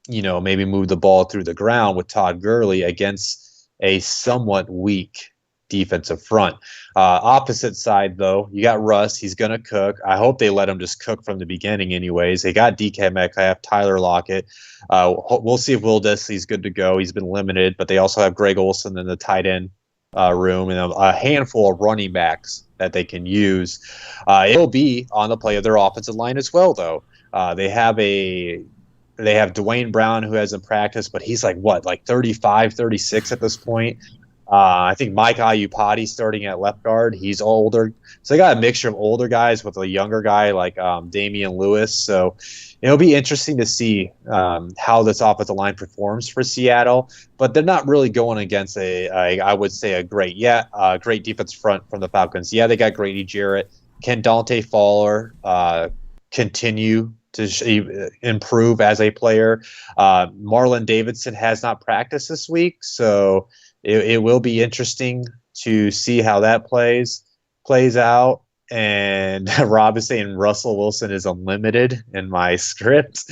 Speaker 2: maybe move the ball through the ground with Todd Gurley against a somewhat weak defensive front. Opposite side, though, you got Russ. He's going to cook. I hope they let him just cook from the beginning anyways. They got DK Metcalf, Tyler Lockett. We'll see if Will Dissly's good to go. He's been limited, but they also have Greg Olsen in the tight end room and a handful of running backs that they can use. It'll be on the play of their offensive line as well, though. They have Dwayne Brown, who hasn't practiced, but he's like 35, 36 at this point. I think Mike Iupati starting at left guard. He's older. So they got a mixture of older guys with a younger guy like Damian Lewis. So it'll be interesting to see how this offensive line performs for Seattle. But they're not really going against I would say a great defense front from the Falcons. Yeah, they got Grady Jarrett. Can Dante Fowler continue to improve as a player? Marlon Davidson has not practiced this week, so it will be interesting to see how that plays out. And Rob is saying Russell Wilson is unlimited in my script.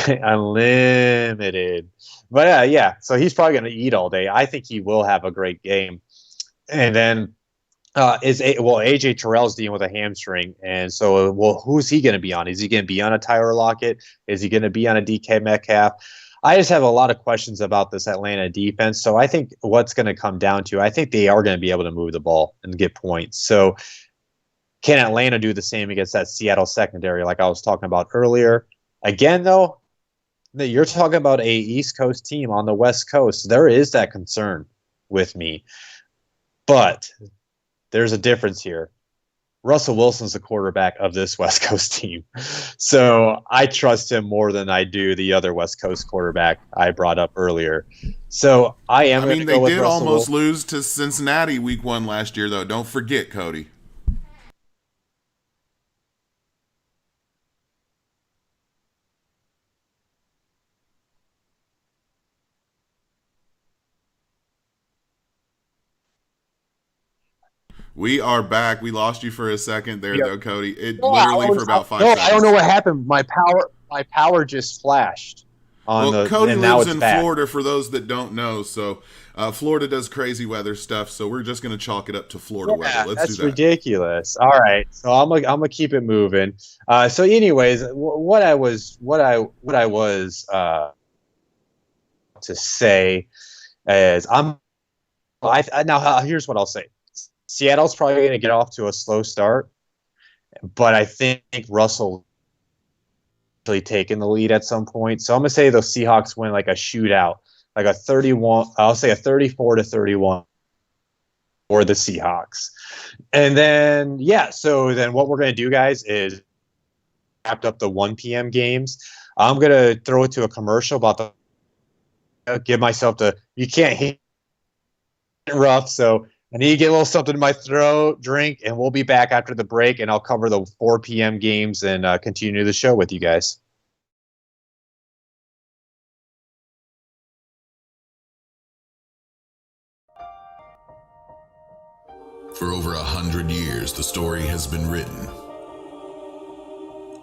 Speaker 2: Unlimited. But yeah, so he's probably going to eat all day. I think he will have a great game. And then AJ Terrell's dealing with a hamstring, and so who's he going to be on? Is he going to be on a Tyler Lockett? Is he going to be on a DK Metcalf? I just have a lot of questions about this Atlanta defense. So I think what's going to come down to, I think they are going to be able to move the ball and get points. So can Atlanta do the same against that Seattle secondary like I was talking about earlier? Again, though, you're talking about a East Coast team on the West Coast. There is that concern with me. But there's a difference here. Russell Wilson's the quarterback of this West Coast team. So I trust him more than I do the other West Coast quarterback I brought up earlier. So I am going to
Speaker 1: They
Speaker 2: go with
Speaker 1: did
Speaker 2: Russell
Speaker 1: almost
Speaker 2: Wilson.
Speaker 1: lose to Cincinnati week 1 last year, though. Don't forget, Cody. We are back. We lost you for a second there,
Speaker 2: Yep.
Speaker 1: though, Cody. It
Speaker 2: No,
Speaker 1: literally for about 5 seconds.
Speaker 2: I don't know what happened. My power just flashed on
Speaker 1: Well,
Speaker 2: the,
Speaker 1: Cody
Speaker 2: and now
Speaker 1: lives
Speaker 2: it's
Speaker 1: in
Speaker 2: back.
Speaker 1: Florida, for those that don't know. So, Florida does crazy weather stuff. So we're just going to chalk it up to Florida weather. Let's
Speaker 2: That's
Speaker 1: do that.
Speaker 2: ridiculous. All right, so I'm gonna keep it moving. So, anyways, what I was to say is now here's what I'll say. Seattle's probably going to get off to a slow start, but I think Russell really taking the lead at some point. So I'm going to say the Seahawks win like a shootout, like a 31. I'll say a 34-31 for the Seahawks. And then so then what we're going to do, guys, is wrapped up the 1 p.m. games. I'm going to throw it to a commercial about give myself you can't hit rough, so I need to get a little something in my throat, drink, and we'll be back after the break, and I'll cover the 4 p.m. games and continue the show with you guys.
Speaker 1: For over 100 years, the story has been written,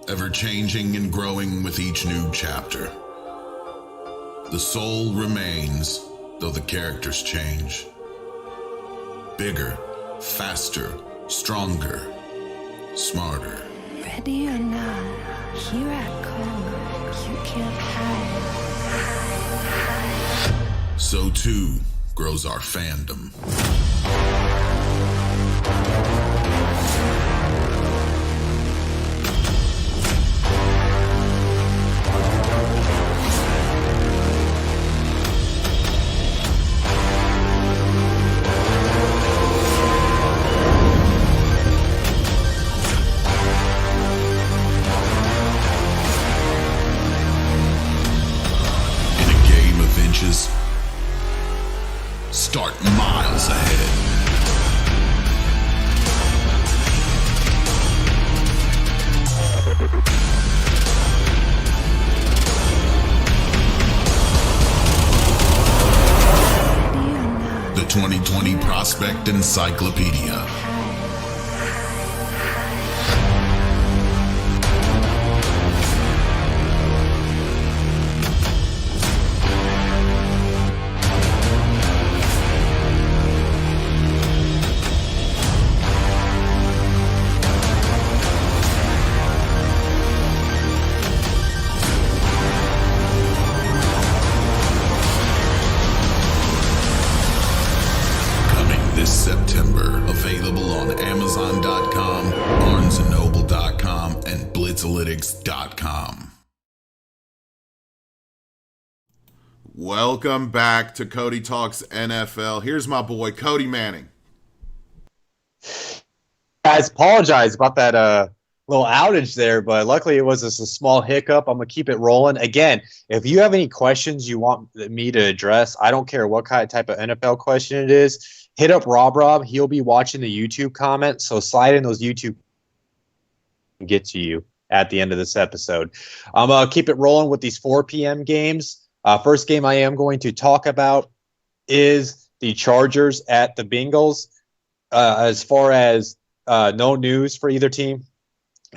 Speaker 1: ever changing and growing with each new chapter. The soul remains, though the characters change. Bigger, faster, stronger, smarter.
Speaker 3: Ready or not, here I come. You can't hide.
Speaker 1: So too grows our fandom. Start miles ahead. The 2020 Prospect Encyclopedia. This September, available on Amazon.com, BarnesandNoble.com, and Blitzalytics.com. Welcome back to Cody Talks NFL. Here's my boy, Cody Manning.
Speaker 2: Guys, apologize about that little outage there, but luckily it was just a small hiccup. I'm going to keep it rolling. Again, if you have any questions you want me to address, I don't care what type of NFL question it is, hit up Rob. He'll be watching the YouTube comments, so slide in those YouTube and get to you at the end of this episode. I'm going to keep it rolling with these 4 p.m. games. First game I am going to talk about is the Chargers at the Bengals. As far as no news for either team.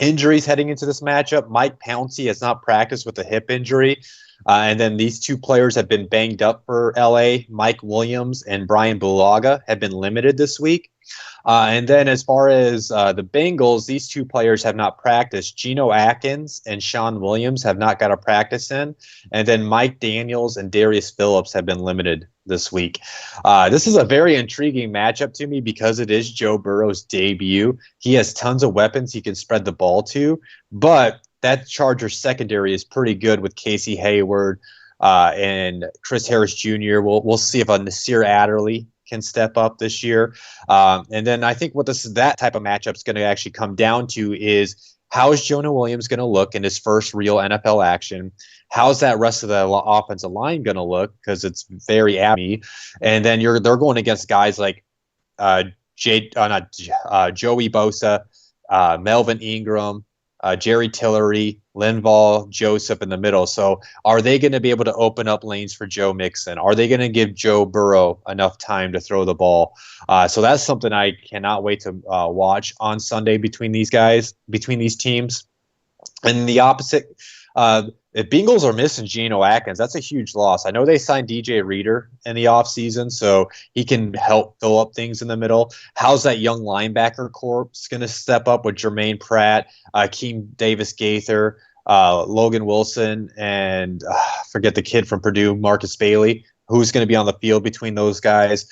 Speaker 2: Injuries heading into this matchup. Mike Pouncey has not practiced with a hip injury. And then these two players have been banged up for LA. Mike Williams and Brian Bulaga have been limited this week. And then as far as the Bengals, these two players have not practiced. Geno Atkins and Sean Williams have not got a practice in. And then Mike Daniels and Darius Phillips have been limited this week. This is a very intriguing matchup to me because it is Joe Burrow's debut. He has tons of weapons he can spread the ball to, but that Chargers secondary is pretty good with Casey Hayward and Chris Harris Jr. We'll see if Nasir Adderley can step up this year. And then I think what that type of matchup is going to actually come down to is how is Jonah Williams going to look in his first real NFL action? How's that rest of the offensive line going to look? Because it's very me. And then they're going against guys like Joey Bosa, Melvin Ingram, Jerry Tillery, Linval, Joseph in the middle. So are they going to be able to open up lanes for Joe Mixon? Are they going to give Joe Burrow enough time to throw the ball? So that's something I cannot wait to watch on Sunday between these teams. And the opposite, if Bengals are missing Geno Atkins, that's a huge loss. I know they signed DJ Reader in the offseason, so he can help fill up things in the middle. How's that young linebacker corps going to step up with Jermaine Pratt, Keem Davis-Gaither, Logan Wilson, and forget the kid from Purdue, Marcus Bailey, who's going to be on the field between those guys.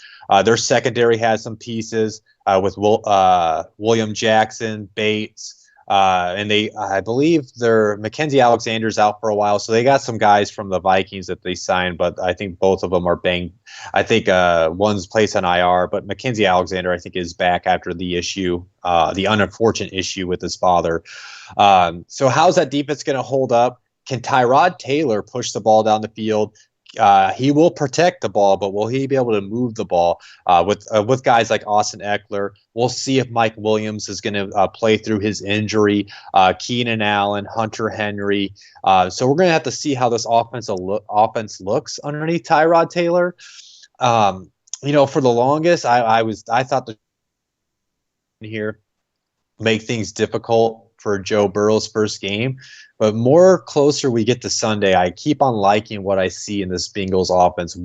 Speaker 2: Their secondary has some pieces with William Jackson, Bates, and I believe Mackenzie Alexander's out for a while, so they got some guys from the Vikings that they signed, but I think both of them are banged. I think one's placed on IR, but Mackenzie Alexander, I think, is back after the unfortunate issue with his father. So how's that defense going to hold up? Can Tyrod Taylor push the ball down the field? He will protect the ball, but will he be able to move the ball with guys like Austin Eckler? We'll see if Mike Williams is going to play through his injury, Keenan Allen, Hunter Henry. So we're going to have to see how this offense looks underneath Tyrod Taylor. For the longest, I thought the here make things difficult for Joe Burrow's first game. But more closer we get to Sunday, I keep on liking what I see in this Bengals offense.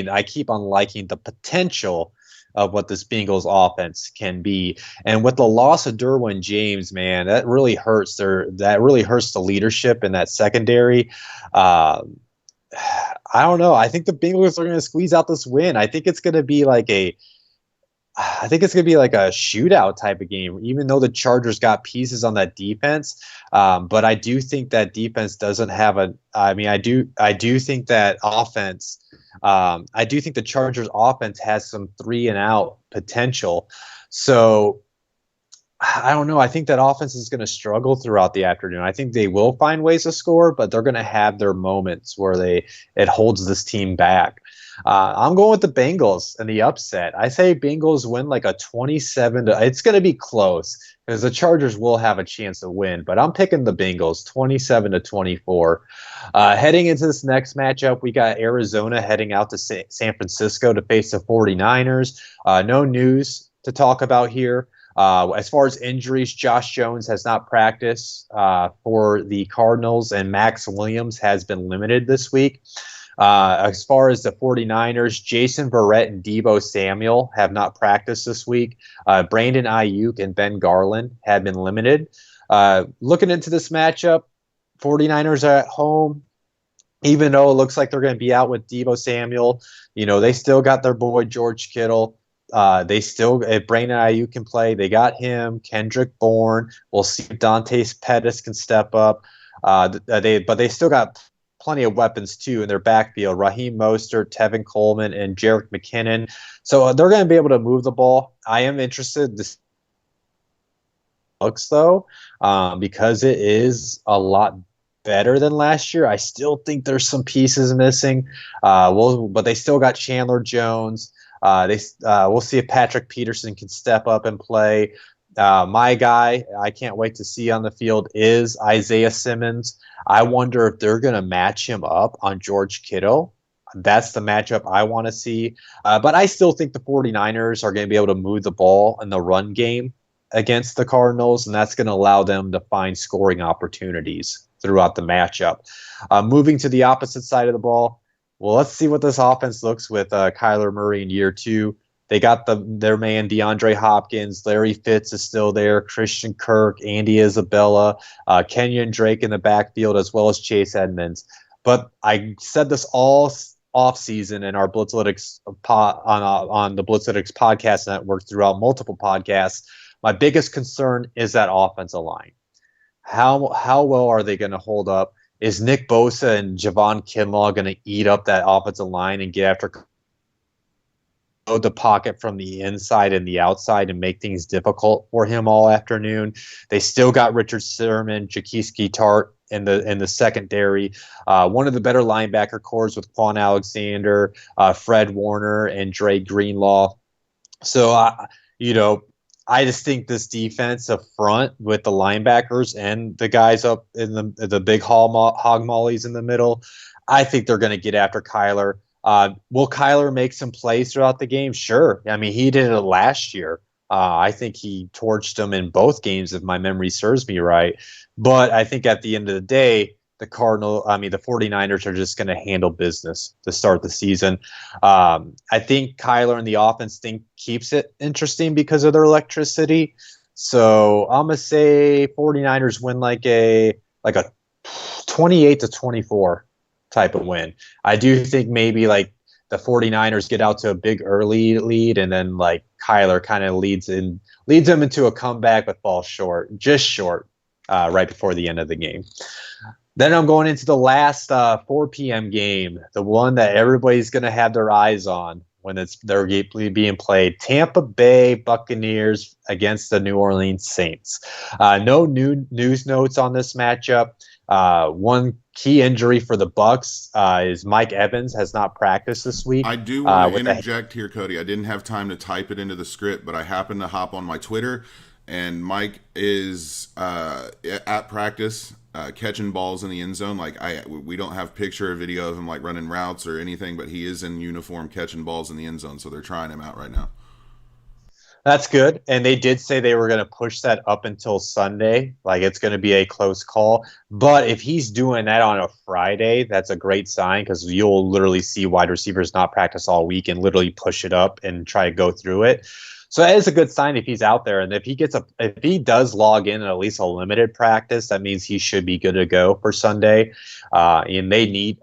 Speaker 2: I keep on liking the potential of what this Bengals offense can be. And with the loss of Derwin James, man, that really hurts. That really hurts the leadership in that secondary. I don't know. I think the Bengals are going to squeeze out this win. I think it's going to be like a shootout type of game, even though the Chargers got pieces on that defense. But I do think that defense doesn't have I do think that offense. I do think the Chargers offense has some 3-and-out potential. So I don't know. I think that offense is going to struggle throughout the afternoon. I think they will find ways to score, but they're going to have their moments where it holds this team back. I'm going with the Bengals and the upset. I say Bengals win like a 27 to. It's going to be close because the Chargers will have a chance to win, but I'm picking the Bengals 27-24. Heading into this next matchup, we got Arizona heading out to San Francisco to face the 49ers. No news to talk about here. As far as injuries, Josh Jones has not practiced for the Cardinals, and Max Williams has been limited this week. As far as the 49ers, Jason Verrett and Deebo Samuel have not practiced this week. Brandon Ayuk and Ben Garland have been limited. Looking into this matchup, 49ers are at home. Even though it looks like they're going to be out with Deebo Samuel, they still got their boy George Kittle. If Brandon Ayuk can play, they got him. Kendrick Bourne. We'll see if Dante Pettis can step up. But they still got plenty of weapons too in their backfield. Raheem Mostert, Tevin Coleman, and Jerick McKinnon. So they're going to be able to move the ball. I am interested. This looks though, because it is a lot better than last year. I still think there's some pieces missing. But they still got Chandler Jones. We'll see if Patrick Peterson can step up and play. My guy, I can't wait to see on the field is Isaiah Simmons. I wonder if they're going to match him up on George Kittle. That's the matchup I want to see. But I still think the 49ers are going to be able to move the ball in the run game against the Cardinals, and that's going to allow them to find scoring opportunities throughout the matchup. Moving to the opposite side of the ball, well, let's see what this offense looks with Kyler Murray in year 2. They got their man DeAndre Hopkins. Larry Fitz is still there. Christian Kirk, Andy Isabella, Kenyon Drake in the backfield, as well as Chase Edmonds. But I said this all offseason in our Blitzalytics on the Blitzalytics podcast network throughout multiple podcasts. My biggest concern is that offensive line. How well are they going to hold up? Is Nick Bosa and Javon Kinlaw going to eat up that offensive line and get after load the pocket from the inside and the outside and make things difficult for him all afternoon. They still got Richard Sherman, Jaquiski Tart in the secondary. One of the better linebacker cores with Quan Alexander, Fred Warner, and Dre Greenlaw. So, I just think this defense up front with the linebackers and the guys up in the big hog mollies in the middle, I think they're going to get after Kyler. Will Kyler make some plays throughout the game? Sure. I mean, he did it last year. I think he torched them in both games, if my memory serves me right. But I think at the end of the day, the 49ers are just going to handle business to start the season. I think Kyler and the offense keeps it interesting because of their electricity. So I'm going to say 49ers win like a 28-24 type of win. I do think maybe like the 49ers get out to a big early lead, and then like Kyler kind of leads them into a comeback, but falls short right before the end of the game. Then I'm going into the last 4 p.m. game, the one that everybody's going to have their eyes on when they're being played. Tampa Bay Buccaneers against the New Orleans Saints. No new news notes on this matchup. One key injury for the Bucs is Mike Evans has not practiced this week.
Speaker 1: I do want to interject here, Cody. I didn't have time to type it into the script, but I happened to hop on my Twitter, and Mike is at practice. Catching balls in the end zone. We don't have picture or video of him like running routes or anything, but he is in uniform catching balls in the end zone, so they're trying him out right now.
Speaker 2: That's good. And they did say they were going to push that up until Sunday. Like, it's going to be a close call. But if he's doing that on a Friday, that's a great sign, because you'll literally see wide receivers not practice all week and literally push it up and try to go through it. So that is a good sign if he's out there. And if he does log in at least a limited practice, that means he should be good to go for Sunday. And they need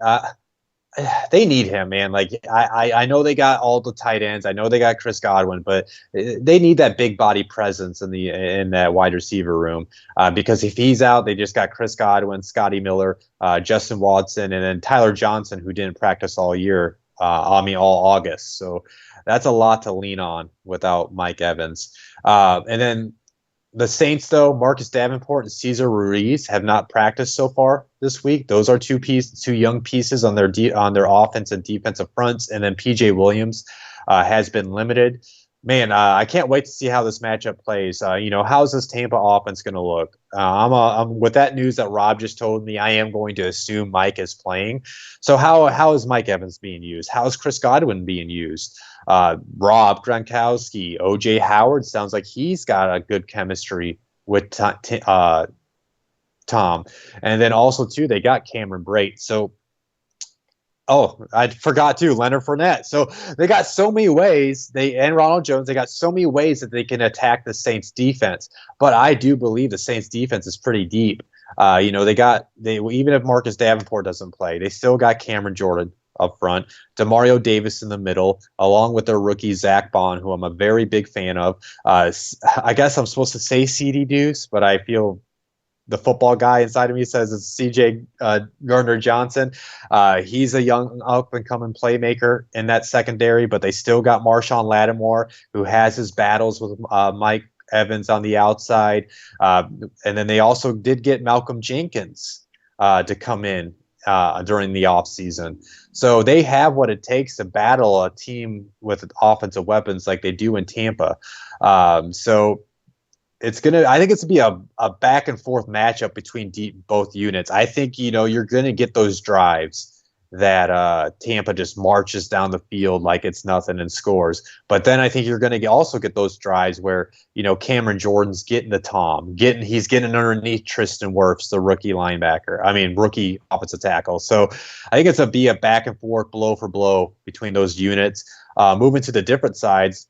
Speaker 2: him, man. Like, I know they got all the tight ends. I know they got Chris Godwin, but they need that big body presence in that wide receiver room. Because if he's out, they just got Chris Godwin, Scotty Miller, Justin Watson, and then Tyler Johnson, who didn't practice all year. All August. So that's a lot to lean on without Mike Evans. And then the Saints, though, Marcus Davenport and Cesar Ruiz have not practiced so far this week. Those are two young pieces on their offense and defensive fronts. And then PJ Williams has been limited. Man, I can't wait to see how this matchup plays. How's this Tampa offense going to look? I'm with that news that Rob just told me, I am going to assume Mike is playing. So how is Mike Evans being used? How is Chris Godwin being used? Rob Gronkowski, OJ Howard sounds like he's got a good chemistry with Tom. And then also, too, they got Cameron Brate. So, I forgot too, Leonard Fournette. So they got so many ways, and Ronald Jones, they got so many ways that they can attack the Saints defense. But I do believe the Saints defense is pretty deep. Even if Marcus Davenport doesn't play, they still got Cameron Jordan up front, Demario Davis in the middle, along with their rookie Zach Bond, who I'm a very big fan of. I guess I'm supposed to say CD Deuce, but I feel the football guy inside of me says it's CJ Gardner-Johnson. He's a young up-and-coming playmaker in that secondary, but they still got Marshawn Lattimore, who has his battles with Mike Evans on the outside. And then they also did get Malcolm Jenkins to come in during the offseason. So they have what it takes to battle a team with offensive weapons like they do in Tampa. I think it's going to be a back and forth matchup between both units. I think, you're going to get those drives that Tampa just marches down the field like it's nothing and scores. But then I think you're going to also get those drives where, Cameron Jordan's getting the Tom, he's getting underneath Tristan Wirfs, the rookie offensive tackle. So I think it's going to be a back and forth, blow for blow between those units. Moving to the different sides,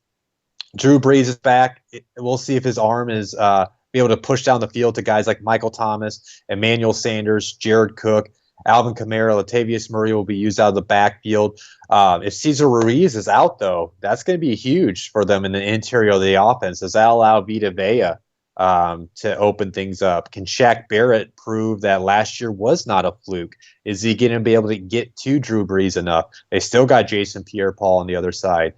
Speaker 2: Drew Brees is back. We'll see if his arm is be able to push down the field to guys like Michael Thomas, Emmanuel Sanders, Jared Cook, Alvin Kamara, Latavius Murray will be used out of the backfield. If Cesar Ruiz is out, though, that's going to be huge for them in the interior of the offense. Does that allow Vita Vea to open things up? Can Shaq Barrett prove that last year was not a fluke? Is he going to be able to get to Drew Brees enough? They still got Jason Pierre-Paul on the other side.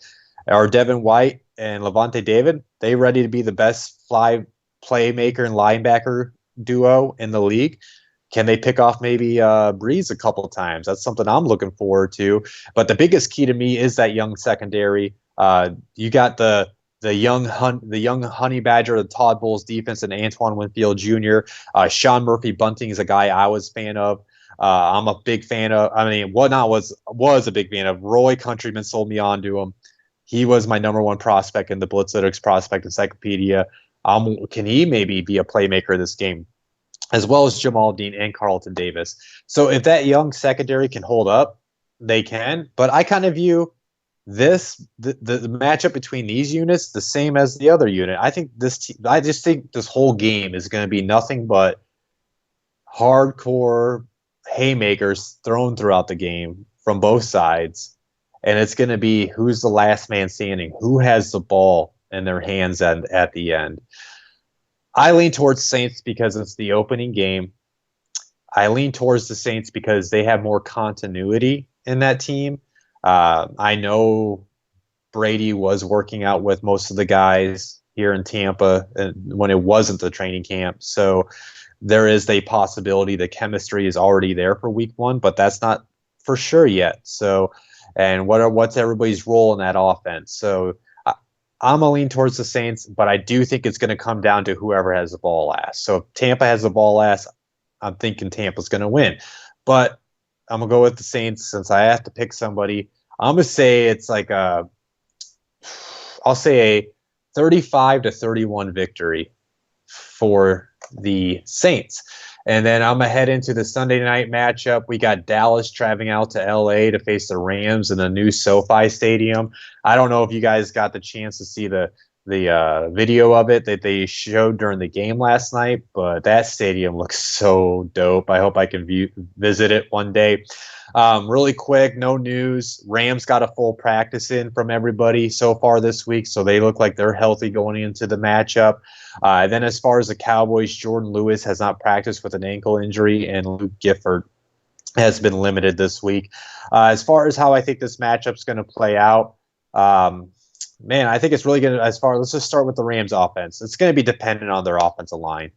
Speaker 2: Are Devin White and Levante David, they ready to be the best fly playmaker and linebacker duo in the league? Can they pick off maybe Breeze a couple of times? That's something I'm looking forward to. But the biggest key to me is that young secondary. You got the young honey badger, the Todd Bowles defense, and Antoine Winfield Jr. Sean Murphy Bunting is a guy I was a fan of. I'm a big fan of. I mean, what not was a big fan of. Roy Countryman sold me on to him. He was my number one prospect in the Blitzalytics prospect encyclopedia. Can he maybe be a playmaker this game, as well as Jamal Dean and Carlton Davis? So if that young secondary can hold up, they can. But I kind of view the matchup between these units the same as the other unit. I just think this whole game is going to be nothing but hardcore haymakers thrown throughout the game from both sides, and it's going to be who's the last man standing, who has the ball in their hands at the end. I lean towards Saints because it's the opening game. I lean towards the Saints because they have more continuity in that team. I know Brady was working out with most of the guys here in Tampa when it wasn't the training camp. So there is a possibility the chemistry is already there for week one, but that's not for sure yet. So, and what's everybody's role in that offense? So I'm a lean towards the Saints, but I do think it's going to come down to whoever has the ball last. So if Tampa has the ball last, I'm thinking Tampa's going to win. But I'm going to go with the Saints since I have to pick somebody. I'm going to say it's like I'll say a 35-31 victory for the Saints. And then I'm going to head into the Sunday night matchup. We got Dallas traveling out to L.A. to face the Rams in the new SoFi Stadium. I don't know if you guys got the chance to see the video of it that they showed during the game last night, but that stadium looks so dope. I hope I can visit it one day. Really quick, no news. Rams got a full practice in from everybody so far this week, so they look like they're healthy going into the matchup. Then as far as the Cowboys, Jordan Lewis has not practiced with an ankle injury, and Luke Gifford has been limited this week. As far as how I think this matchup's going to play out, man, I think it's really going to, let's just start with the Rams offense. It's going to be dependent on their offensive line.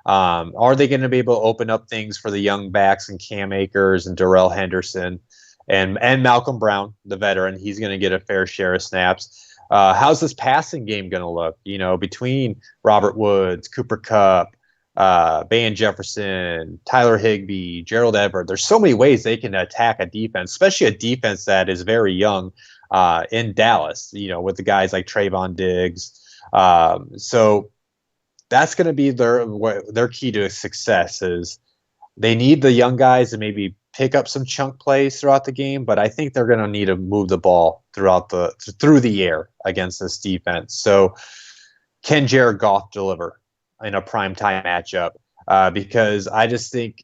Speaker 2: Are they going to be able to open up things for the young backs and Cam Akers and Darrell Henderson and Malcolm Brown, the veteran? He's going to get a fair share of snaps. How's this passing game going to look? You know, between Robert Woods, Cooper Kupp, Van Jefferson, Tyler Higbee, Gerald Everett. There's so many ways they can attack a defense, especially a defense that is very young in Dallas, you know, with the guys like Trayvon Diggs. So that's going to be their key to success is they need the young guys to maybe pick up some chunk plays throughout the game, but I think they're going to need to move the ball through the air against this defense. So can Jared Goff deliver in a primetime matchup? Because I just think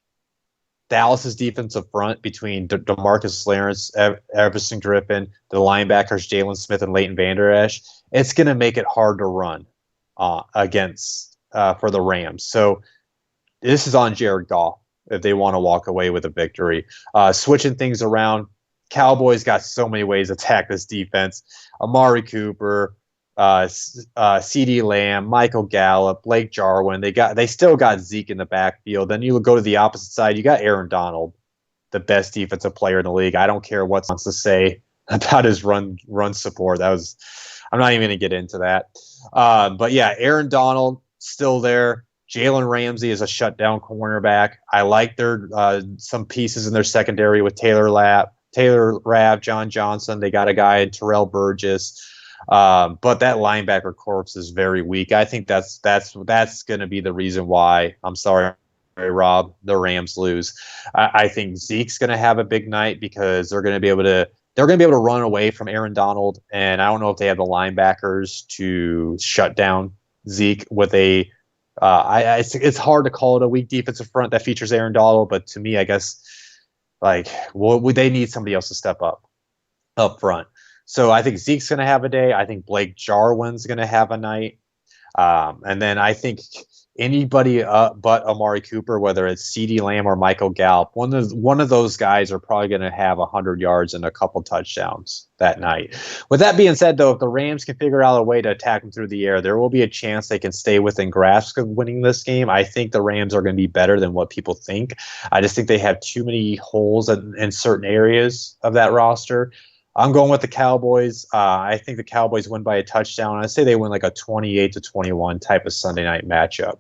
Speaker 2: Dallas's defensive front between DeMarcus Lawrence, Everson Griffin, the linebackers Jalen Smith and Leighton Vander Esch, it's going to make it hard to run against for the Rams. So this is on Jared Goff if they want to walk away with a victory. Switching things around, Cowboys got so many ways to attack this defense. Amari Cooper, CeeDee Lamb, Michael Gallup, Blake Jarwin. They still got Zeke in the backfield. Then you go to the opposite side. You got Aaron Donald, the best defensive player in the league. I don't care what wants to say about his run support. I'm not even going to get into that. But yeah, Aaron Donald still there. Jalen Ramsey is a shutdown cornerback. I like their some pieces in their secondary with Taylor Rapp, John Johnson. They got a guy in Terrell Burgess. But that linebacker corps is very weak. I think that's going to be the reason why. I'm sorry, Rob, the Rams lose. I think Zeke's going to have a big night because they're going to be able to run away from Aaron Donald, and I don't know if they have the linebackers to shut down Zeke with a. It's hard to call it a weak defensive front that features Aaron Donald, but to me, I guess they need somebody else to step up front. So I think Zeke's going to have a day. I think Blake Jarwin's going to have a night. And then I think anybody but Amari Cooper, whether it's CeeDee Lamb or Michael Gallup, one of those guys are probably going to have 100 yards and a couple touchdowns that night. With that being said, though, if the Rams can figure out a way to attack them through the air, there will be a chance they can stay within grasp of winning this game. I think the Rams are going to be better than what people think. I just think they have too many holes in certain areas of that roster. I'm going with the Cowboys. I think the Cowboys win by a touchdown. I say they win like a 28-21 type of Sunday night matchup.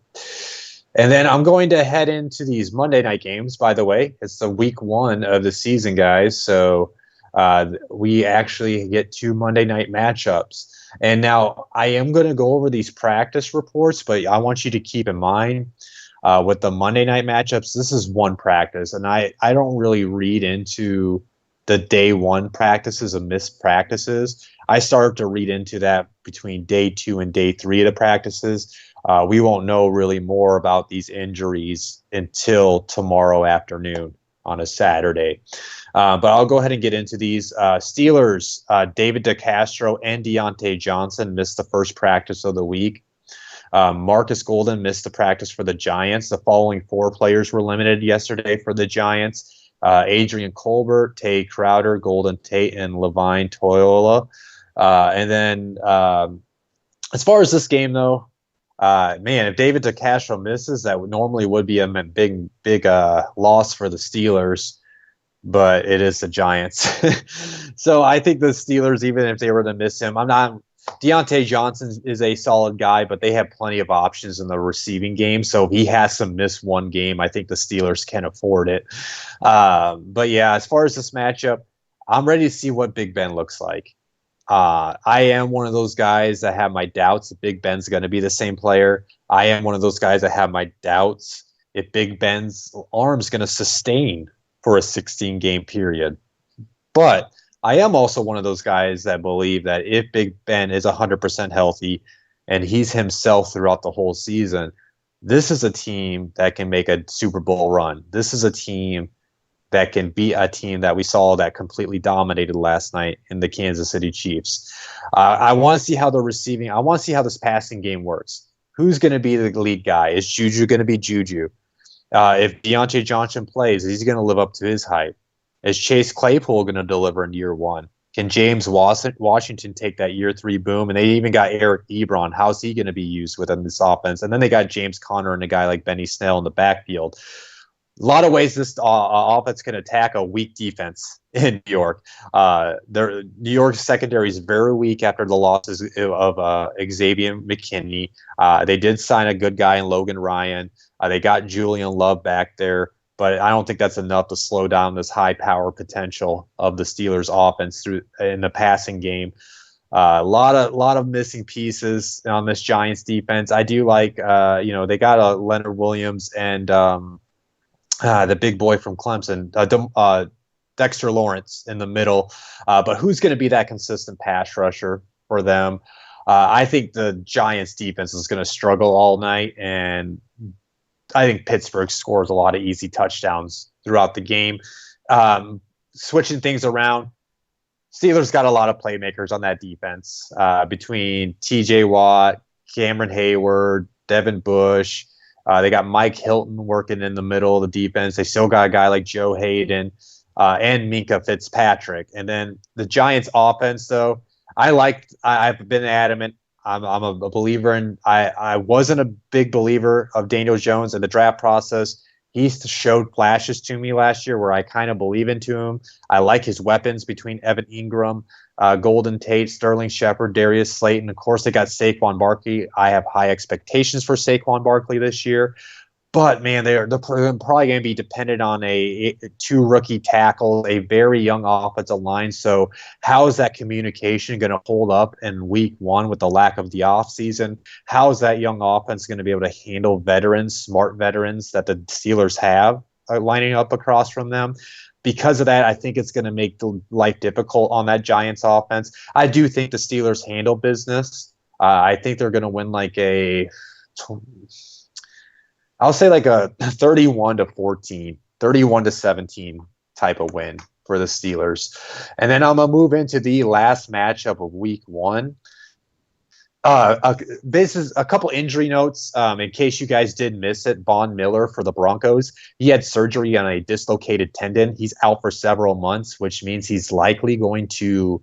Speaker 2: And then I'm going to head into these Monday night games, by the way. It's the week 1 of the season, guys. So we actually get 2 Monday night matchups. And now I am going to go over these practice reports, but I want you to keep in mind with the Monday night matchups, this is one practice. And I don't really read into the day 1 practices and missed practices. I started to read into that between day 2 and day 3 of the practices. We won't know really more about these injuries until tomorrow afternoon on a Saturday. But I'll go ahead and get into these. Steelers, David DeCastro and Deontay Johnson missed the first practice of the week. Marcus Golden missed the practice for the Giants. The following 4 players were limited yesterday for the Giants. Adrian Colbert, Tay Crowder, Golden Tate, and Levine Toyola. And then as far as this game, though, man, if David DeCastro misses, that normally would be a big loss for the Steelers, but it is the Giants. So I think the Steelers, even if they were to miss him, Deontay Johnson is a solid guy, but they have plenty of options in the receiving game. So if he has to miss one game, I think the Steelers can afford it. But yeah, as far as this matchup, I'm ready to see what Big Ben looks like. I am one of those guys that have my doubts that Big Ben's going to be the same player. I am one of those guys that have my doubts if Big Ben's arm's going to sustain for a 16-game period. But I am also one of those guys that believe that if Big Ben is 100% healthy and he's himself throughout the whole season, this is a team that can make a Super Bowl run. This is a team that can beat a team that we saw that completely dominated last night in the Kansas City Chiefs. I want to see how I want to see how this passing game works. Who's going to be the lead guy? Is Juju going to be Juju? If Deontay Johnson plays, is he going to live up to his hype? Is Chase Claypool going to deliver in year 1? Can James Washington take that year 3 boom? And they even got Eric Ebron. How's he going to be used within this offense? And then they got James Conner and a guy like Benny Snell in the backfield. A lot of ways this offense can attack a weak defense in New York. New York's secondary is very weak after the losses of Xavier McKinney. They did sign a good guy in Logan Ryan. They got Julian Love back there. But I don't think that's enough to slow down this high power potential of the Steelers' offense in the passing game. A lot of missing pieces on this Giants defense. I do like, they got Leonard Williams and the big boy from Clemson, Dexter Lawrence in the middle. But who's going to be that consistent pass rusher for them? I think the Giants defense is going to struggle all night, and I think Pittsburgh scores a lot of easy touchdowns throughout the game. Switching things around, Steelers got a lot of playmakers on that defense between T.J. Watt, Cameron Hayward, Devin Bush. They got Mike Hilton working in the middle of the defense. They still got a guy like Joe Hayden and Minka Fitzpatrick. And then the Giants offense, though, I've been adamant. I'm a believer in. I wasn't a big believer of Daniel Jones in the draft process. He showed flashes to me last year where I kind of believe into him. I like his weapons between Evan Ingram, Golden Tate, Sterling Shepard, Darius Slayton. Of course, they got Saquon Barkley. I have high expectations for Saquon Barkley this year. But, man, they're probably going to be dependent on a 2 rookie tackles, a very young offensive line. So how is that communication going to hold up in week 1 with the lack of the offseason? How is that young offense going to be able to handle smart veterans that the Steelers have lining up across from them? Because of that, I think it's going to make the life difficult on that Giants offense. I do think the Steelers handle business. I think they're going to win I'll say like a 31-14, 31-17 type of win for the Steelers. And then I'm going to move into the last matchup of week 1. This is a couple injury notes. In case you guys did miss it, Von Miller for the Broncos, he had surgery on a dislocated tendon. He's out for several months, which means he's likely going to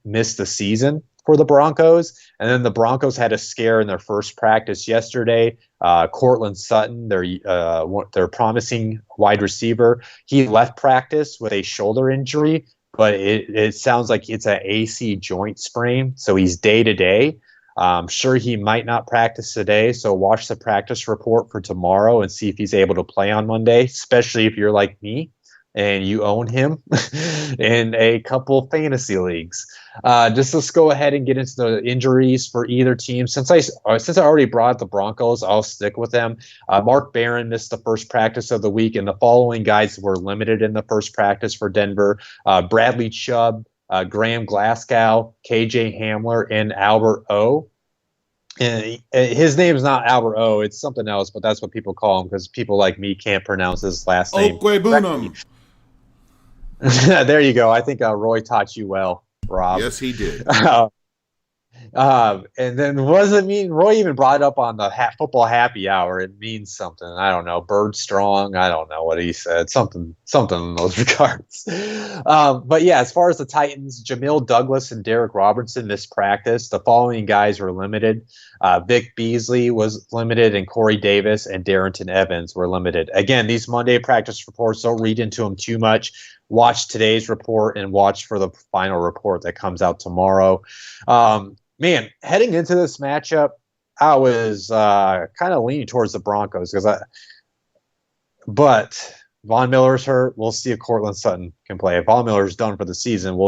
Speaker 2: miss the season for the Broncos. And then the Broncos had a scare in their first practice yesterday. Cortland Sutton, their promising wide receiver, he left practice with a shoulder injury, but it sounds like it's an AC joint sprain, so he's day to day. I'm sure he might not practice today, so watch the practice report for tomorrow and see if he's able to play on Monday, especially if you're like me and you own him in a couple fantasy leagues. Just let's go ahead and get into the injuries for either team. Since I already brought the Broncos, I'll stick with them. Mark Barron missed the first practice of the week, and the following guys were limited in the first practice for Denver: Bradley Chubb, Graham Glasgow, KJ Hamler, and Albert O. And his name's not Albert O, it's something else, but that's what people call him because people like me can't pronounce his last name.
Speaker 1: Okwebunam.
Speaker 2: There you go. I think Roy taught you well, Rob.
Speaker 1: Yes, he did.
Speaker 2: And then what does it mean? Roy even brought it up on the football happy hour. It means something. I don't know. Bird strong. I don't know what he said. Something in those regards. But yeah, as far as the Titans, Jamil Douglas and Derek Robertson missed practice. The following guys were limited. Vic Beasley was limited, and Corey Davis and Darrington Evans were limited. Again, these Monday practice reports, don't read into them too much. Watch today's report and watch for the final report that comes out tomorrow. Man, heading into this matchup, I was kind of leaning towards the Broncos but Von Miller's hurt. We'll see if Cortland Sutton can play. If Von Miller's done for the season,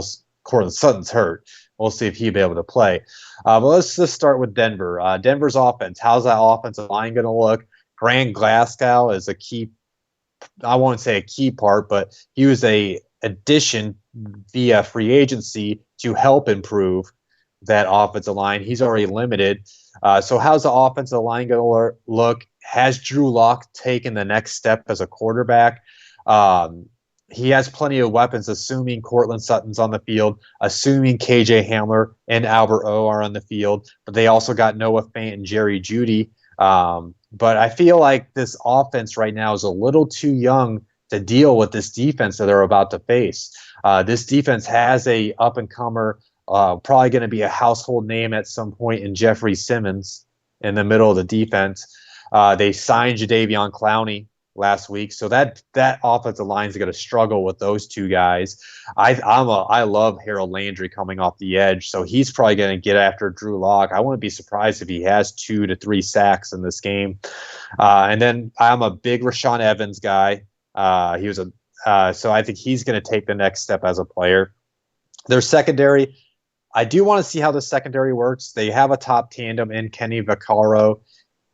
Speaker 2: Cortland Sutton's hurt. We'll see if he'll be able to play. But let's just start with Denver. Denver's offense. How's that offensive line going to look? Graham Glasgow is a key. I won't say a key part, but he was a addition via free agency to help improve that offensive line. He's already limited. So how's the offensive line going to look? Has Drew Lock taken the next step as a quarterback? He has plenty of weapons, assuming Cortland Sutton's on the field, assuming KJ Hamler and Albert O are on the field. But they also got Noah Fant and Jerry Jeudy. But I feel like this offense right now is a little too young to deal with this defense that they're about to face. This defense has a up-and-comer, probably going to be a household name at some point in Jeffrey Simmons in the middle of the defense. They signed Jadeveon Clowney last week, so that offensive line is going to struggle with those two guys. I love Harold Landry coming off the edge, so he's probably going to get after Drew Lock. I wouldn't be surprised if he has 2 to 3 sacks in this game. And then I'm a big Rashaan Evans guy. So I think he's going to take the next step as a player. Their secondary, I do want to see how the secondary works. They have a top tandem in Kenny Vaccaro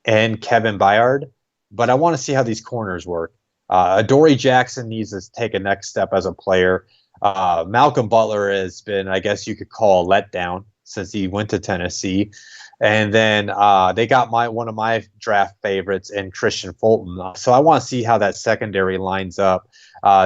Speaker 2: and Kevin Byard, but I want to see how these corners work. Adoree Jackson needs to take a next step as a player. Malcolm Butler has been, I guess you could call, a letdown since he went to Tennessee. And then they got one of my draft favorites in Christian Fulton. So I want to see how that secondary lines up.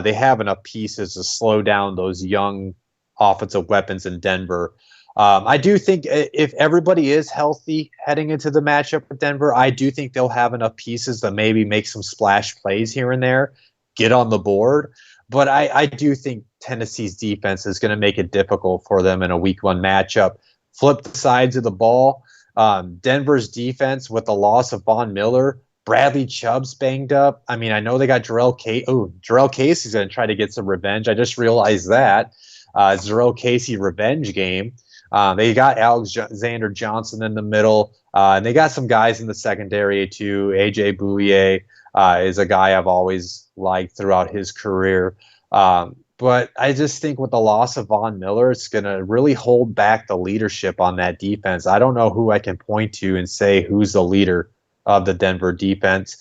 Speaker 2: They have enough pieces to slow down those young offensive weapons in Denver. I do think if everybody is healthy heading into the matchup with Denver, I do think they'll have enough pieces to maybe make some splash plays here and there, get on the board. But I do think Tennessee's defense is going to make it difficult for them in a week 1 matchup. Flip the sides of the ball. Denver's defense, with the loss of Von Miller, Bradley Chubb's banged up. I mean, I know they got Jarrell Casey's going to try to get some revenge. I just realized that. Jarrell Casey revenge game. They got Alexander Johnson in the middle, and they got some guys in the secondary too. AJ Bouye is a guy I've always liked throughout his career. But I just think with the loss of Von Miller, it's going to really hold back the leadership on that defense. I don't know who I can point to and say who's the leader of the Denver defense.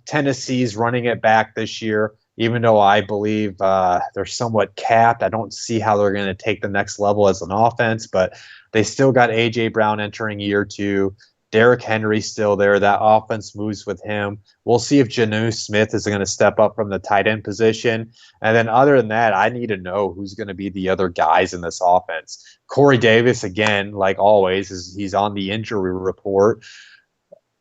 Speaker 2: Tennessee's running it back this year. Even though I believe they're somewhat capped, I don't see how they're going to take the next level as an offense, but they still got A.J. Brown entering year 2. Derrick Henry's still there. That offense moves with him. We'll see if Janu Smith is going to step up from the tight end position. And then other than that, I need to know who's going to be the other guys in this offense. Corey Davis, again, like always, he's on the injury report.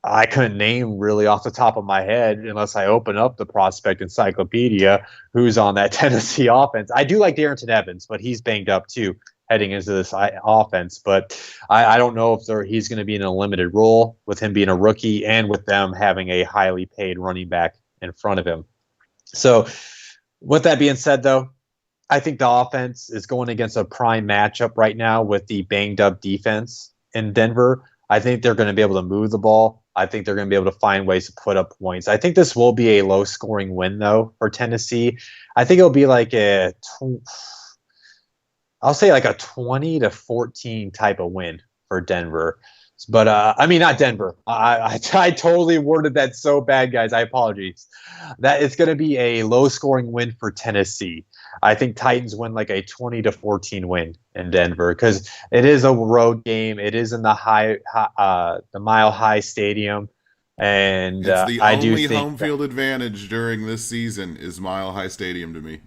Speaker 2: I couldn't name really off the top of my head unless I open up the prospect encyclopedia who's on that Tennessee offense. I do like Darrington Evans, but he's banged up too heading into this offense. But I don't know if he's going to be in a limited role with him being a rookie and with them having a highly paid running back in front of him. So with that being said, though, I think the offense is going against a prime matchup right now with the banged up defense in Denver. I think they're going to be able to move the ball. I think they're going to be able to find ways to put up points. I think this will be a low-scoring win, though, for Tennessee. I think it'll be like I'll say like a 20-14 type of win for Denver. But, I mean, not Denver. I totally worded that so bad, guys. I apologize. That it's going to be a low-scoring win for Tennessee. I think Titans win like a 20-14 win in Denver because it is a road game. It is in the Mile High Stadium, and
Speaker 1: it's the
Speaker 2: I do
Speaker 1: only
Speaker 2: think
Speaker 1: home field advantage during this season is Mile High Stadium to me.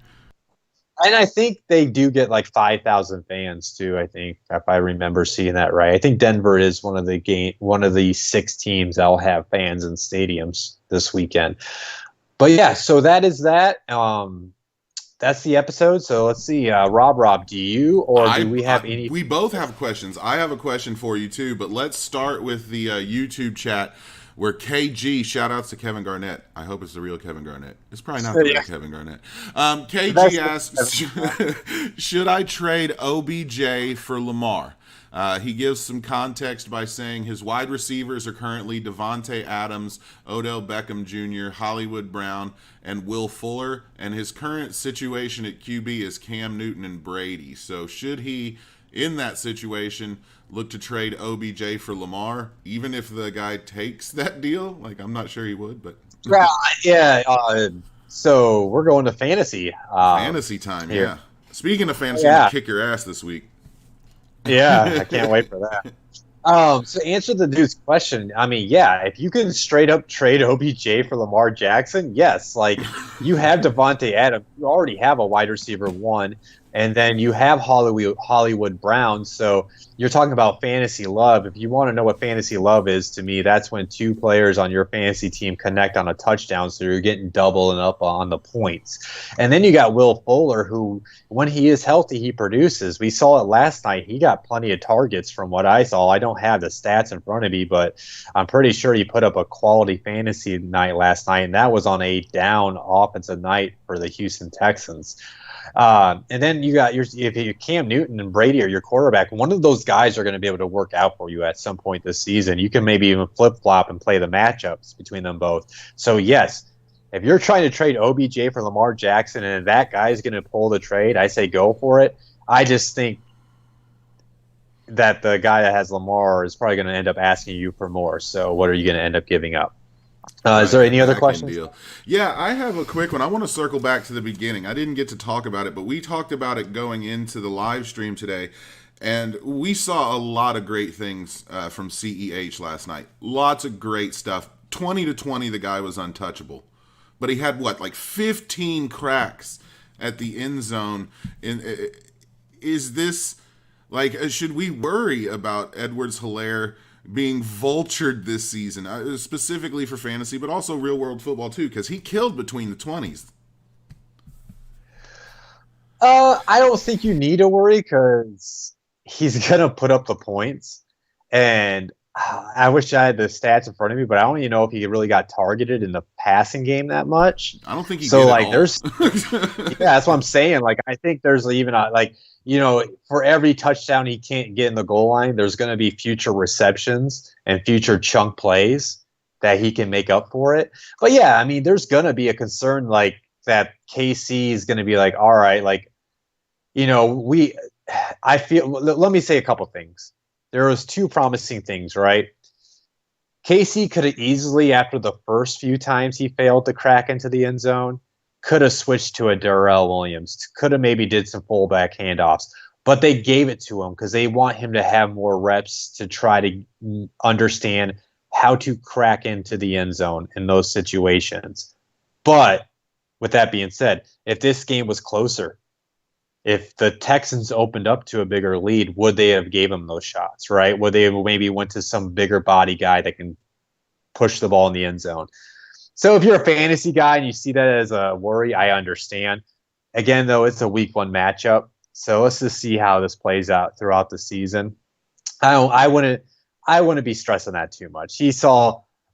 Speaker 2: And I think they do get like 5,000 fans too. I think if I remember seeing that right. I think Denver is one of the 6 teams that'll have fans in stadiums this weekend. But yeah, so that is that. That's the episode. So let's see, Rob, do you or do we have any?
Speaker 1: We both have questions. I have a question for you too, but let's start with the YouTube chat where KG, shout outs to Kevin Garnett. I hope it's the real Kevin Garnett. It's probably not the real Kevin Garnett. KG asks, should I trade OBJ for Lamar? He gives some context by saying his wide receivers are currently Devontae Adams, Odell Beckham Jr., Hollywood Brown, and Will Fuller, and his current situation at QB is Cam Newton and Brady. So should he, in that situation, look to trade OBJ for Lamar, even if the guy takes that deal? Like, I'm not sure he would, but...
Speaker 2: Yeah, so we're going to fantasy.
Speaker 1: Fantasy time,
Speaker 2: here.
Speaker 1: Yeah. Speaking of fantasy, I'm gonna kick your ass this week.
Speaker 2: Yeah, I can't wait for that. So answer the dude's question. I mean, yeah, if you can straight up trade OBJ for Lamar Jackson, yes. Like, you have Devontae Adams. You already have a wide receiver 1. And then you have Hollywood Brown. So you're talking about fantasy love. If you want to know what fantasy love is, to me, that's when 2 players on your fantasy team connect on a touchdown. So you're getting double and up on the points. And then you got Will Fuller, who, when he is healthy, he produces. We saw it last night. He got plenty of targets from what I saw. I don't have the stats in front of me, but I'm pretty sure he put up a quality fantasy night last night. And that was on a down offensive night for the Houston Texans. And then you got if you Cam Newton and Brady are your quarterback, one of those guys are going to be able to work out for you at some point this season. You can maybe even flip-flop and play the matchups between them both. So, yes, if you're trying to trade OBJ for Lamar Jackson and that guy is going to pull the trade, I say go for it. I just think that the guy that has Lamar is probably going to end up asking you for more. So what are you going to end up giving up? Is there any other questions?
Speaker 1: Deal. Yeah, I have a quick one. I want to circle back to the beginning. I didn't get to talk about it, but we talked about it going into the live stream today, and we saw a lot of great things from CEH last night. Lots of great stuff. 20-20, the guy was untouchable. But he had, like 15 cracks at the end zone. Is this, should we worry about Edwards-Helaire being vultured this season, specifically for fantasy, but also real-world football, too, because he killed between the 20s.
Speaker 2: I don't think you need to worry because he's going to put up the points. And I wish I had the stats in front of me, but I don't even know if he really got targeted in the passing game that much.
Speaker 1: I don't think he
Speaker 2: so,
Speaker 1: did
Speaker 2: there's yeah, that's what I'm saying. I think there's even for every touchdown he can't get in the goal line, there's going to be future receptions and future chunk plays that he can make up for it. But yeah, I mean, there's going to be a concern that KC is going to be all right, I feel, let me say a couple things. There was 2 promising things, right? KC could have easily, after the first few times he failed to crack into the end zone, could have switched to a Darrell Williams, could have maybe did some fullback handoffs. but they gave it to him because they want him to have more reps to try to understand how to crack into the end zone in those situations. But with that being said, if this game was closer, if the Texans opened up to a bigger lead, would they have gave him those shots, right? Would they have maybe went to some bigger body guy that can push the ball in the end zone? So if you're a fantasy guy and you see that as a worry, I understand. Again, though, it's a week 1 matchup. So let's just see how this plays out throughout the season. I wouldn't be stressing that too much.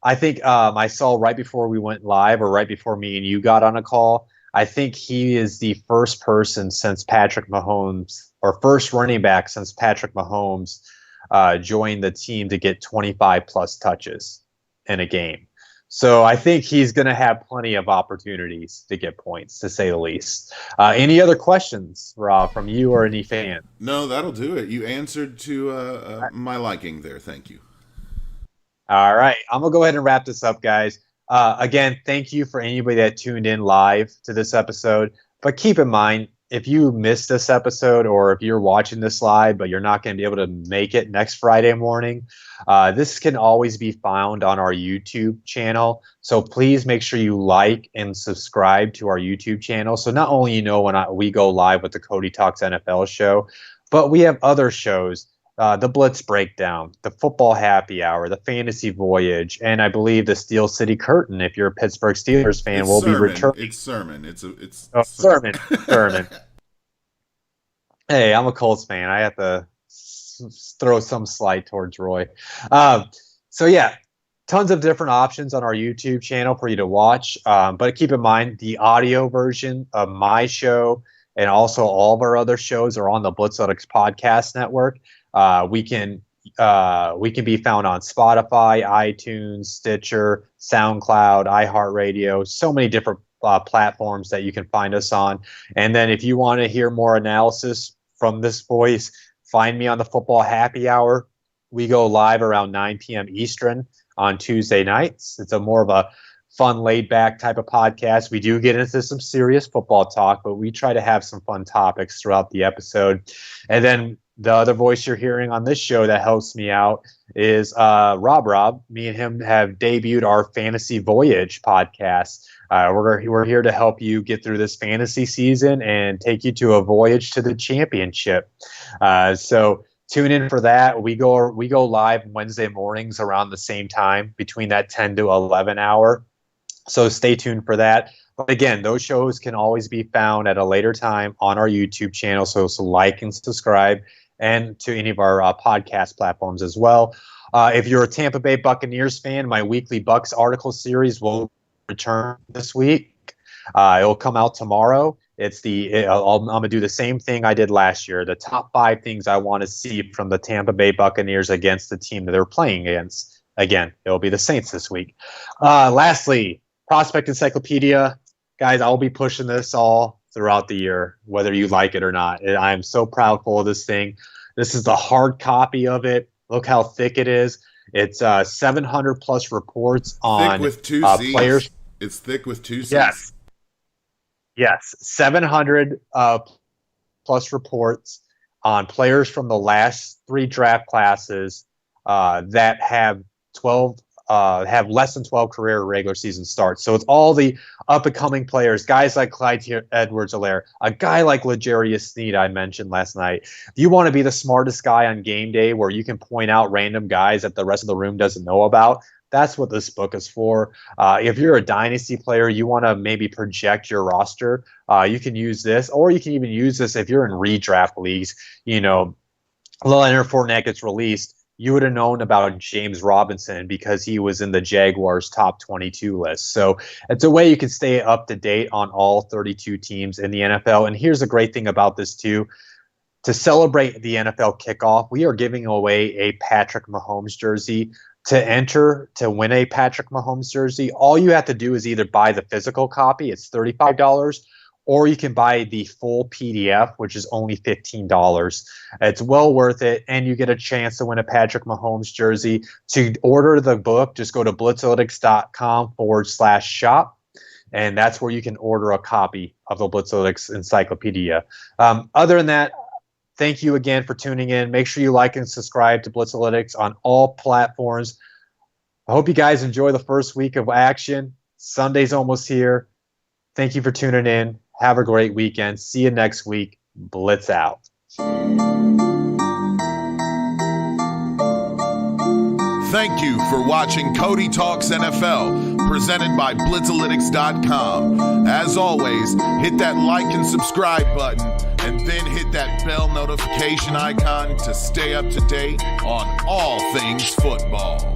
Speaker 2: I think I saw right before we went live, or right before me and you got on a call, I think he is the first person since Patrick Mahomes, or first running back since Patrick Mahomes joined the team to get 25 plus touches in a game. So I think he's going to have plenty of opportunities to get points, to say the least. Any other questions, Rob, from you or any fan?
Speaker 1: No, that'll do it. You answered to my liking there. Thank you.
Speaker 2: All right. I'm going to go ahead and wrap this up, guys. Again, thank you for anybody that tuned in live to this episode. But keep in mind, if you missed this episode, or if you're watching this live but you're not going to be able to make it next Friday morning, this can always be found on our YouTube channel. So please make sure you like and subscribe to our YouTube channel. So not only when we go live with the Cody Talks NFL show, but we have other shows. The Blitz Breakdown, the Football Happy Hour, the Fantasy Voyage, and I believe the Steel City Curtain. If you're a Pittsburgh Steelers fan, will be returning.
Speaker 1: It's sermon. It's
Speaker 2: sermon. Sermon. Hey, I'm a Colts fan. I have to throw some slight towards Roy. So yeah, tons of different options on our YouTube channel for you to watch. But keep in mind, the audio version of my show and also all of our other shows are on the Blitzathletics Podcast Network. We can be found on Spotify, iTunes, Stitcher, SoundCloud, iHeartRadio, so many different platforms that you can find us on. And then if you want to hear more analysis from this voice, find me on the Football Happy Hour. We go live around 9 p.m. Eastern on Tuesday nights. It's a more of a fun, laid-back type of podcast. We do get into some serious football talk, but we try to have some fun topics throughout the episode. And then the other voice you're hearing on this show that helps me out is Rob. Me and him have debuted our Fantasy Voyage podcast. We're here to help you get through this fantasy season and take you to a voyage to the championship. So tune in for that. We go live Wednesday mornings around the same time, between that 10 to 11 hour. So stay tuned for that. But again, those shows can always be found at a later time on our YouTube channel. So like and subscribe, and to any of our podcast platforms as well. If you're a Tampa Bay Buccaneers fan, my weekly Bucks article series will return this week. It'll come out tomorrow. I'm going to do the same thing I did last year. The top 5 things I want to see from the Tampa Bay Buccaneers against the team that they're playing against. Again, it'll be the Saints this week. Lastly, Prospect Encyclopedia. Guys, I'll be pushing this all throughout the year, whether you like it or not. I'm so proudful of this thing. This is the hard copy of it. Look how thick it is. It's 700 plus reports on
Speaker 1: thick with two
Speaker 2: players.
Speaker 1: It's thick with 2 C's.
Speaker 2: Yes. 700 plus reports on players from the last 3 draft classes that have less than 12 career regular season starts. So it's all the up-and-coming players, guys like Clyde Edwards-Helaire, a guy like L'Jarius Sneed I mentioned last night. If you want to be the smartest guy on game day where you can point out random guys that the rest of the room doesn't know about, that's what this book is for. If you're a dynasty player, you want to maybe project your roster, you can use this, or you can even use this if you're in redraft leagues. Leonard Fournette gets released. You would have known about James Robinson because he was in the Jaguars' top 22 list. So it's a way you can stay up to date on all 32 teams in the NFL. And here's the great thing about this too. To celebrate the NFL kickoff, we are giving away a Patrick Mahomes jersey. To enter to win a Patrick Mahomes jersey, all you have to do is either buy the physical copy, it's $35, or you can buy the full PDF, which is only $15. It's well worth it, and you get a chance to win a Patrick Mahomes jersey. To order the book, just go to blitzathletics.com/shop, and that's where you can order a copy of the Blitzathletics Encyclopedia. Other than that, Thank you again for tuning in. Make sure you like and subscribe to Blitzalytics on all platforms. I hope you guys enjoy the first week of action. Sunday's almost here. Thank you for tuning in. Have a great weekend. See you next week. Blitz out.
Speaker 1: Thank you for watching Cody Talks NFL, presented by Blitzalytics.com. As always, hit that like and subscribe button, and then hit that bell notification icon to stay up to date on all things football.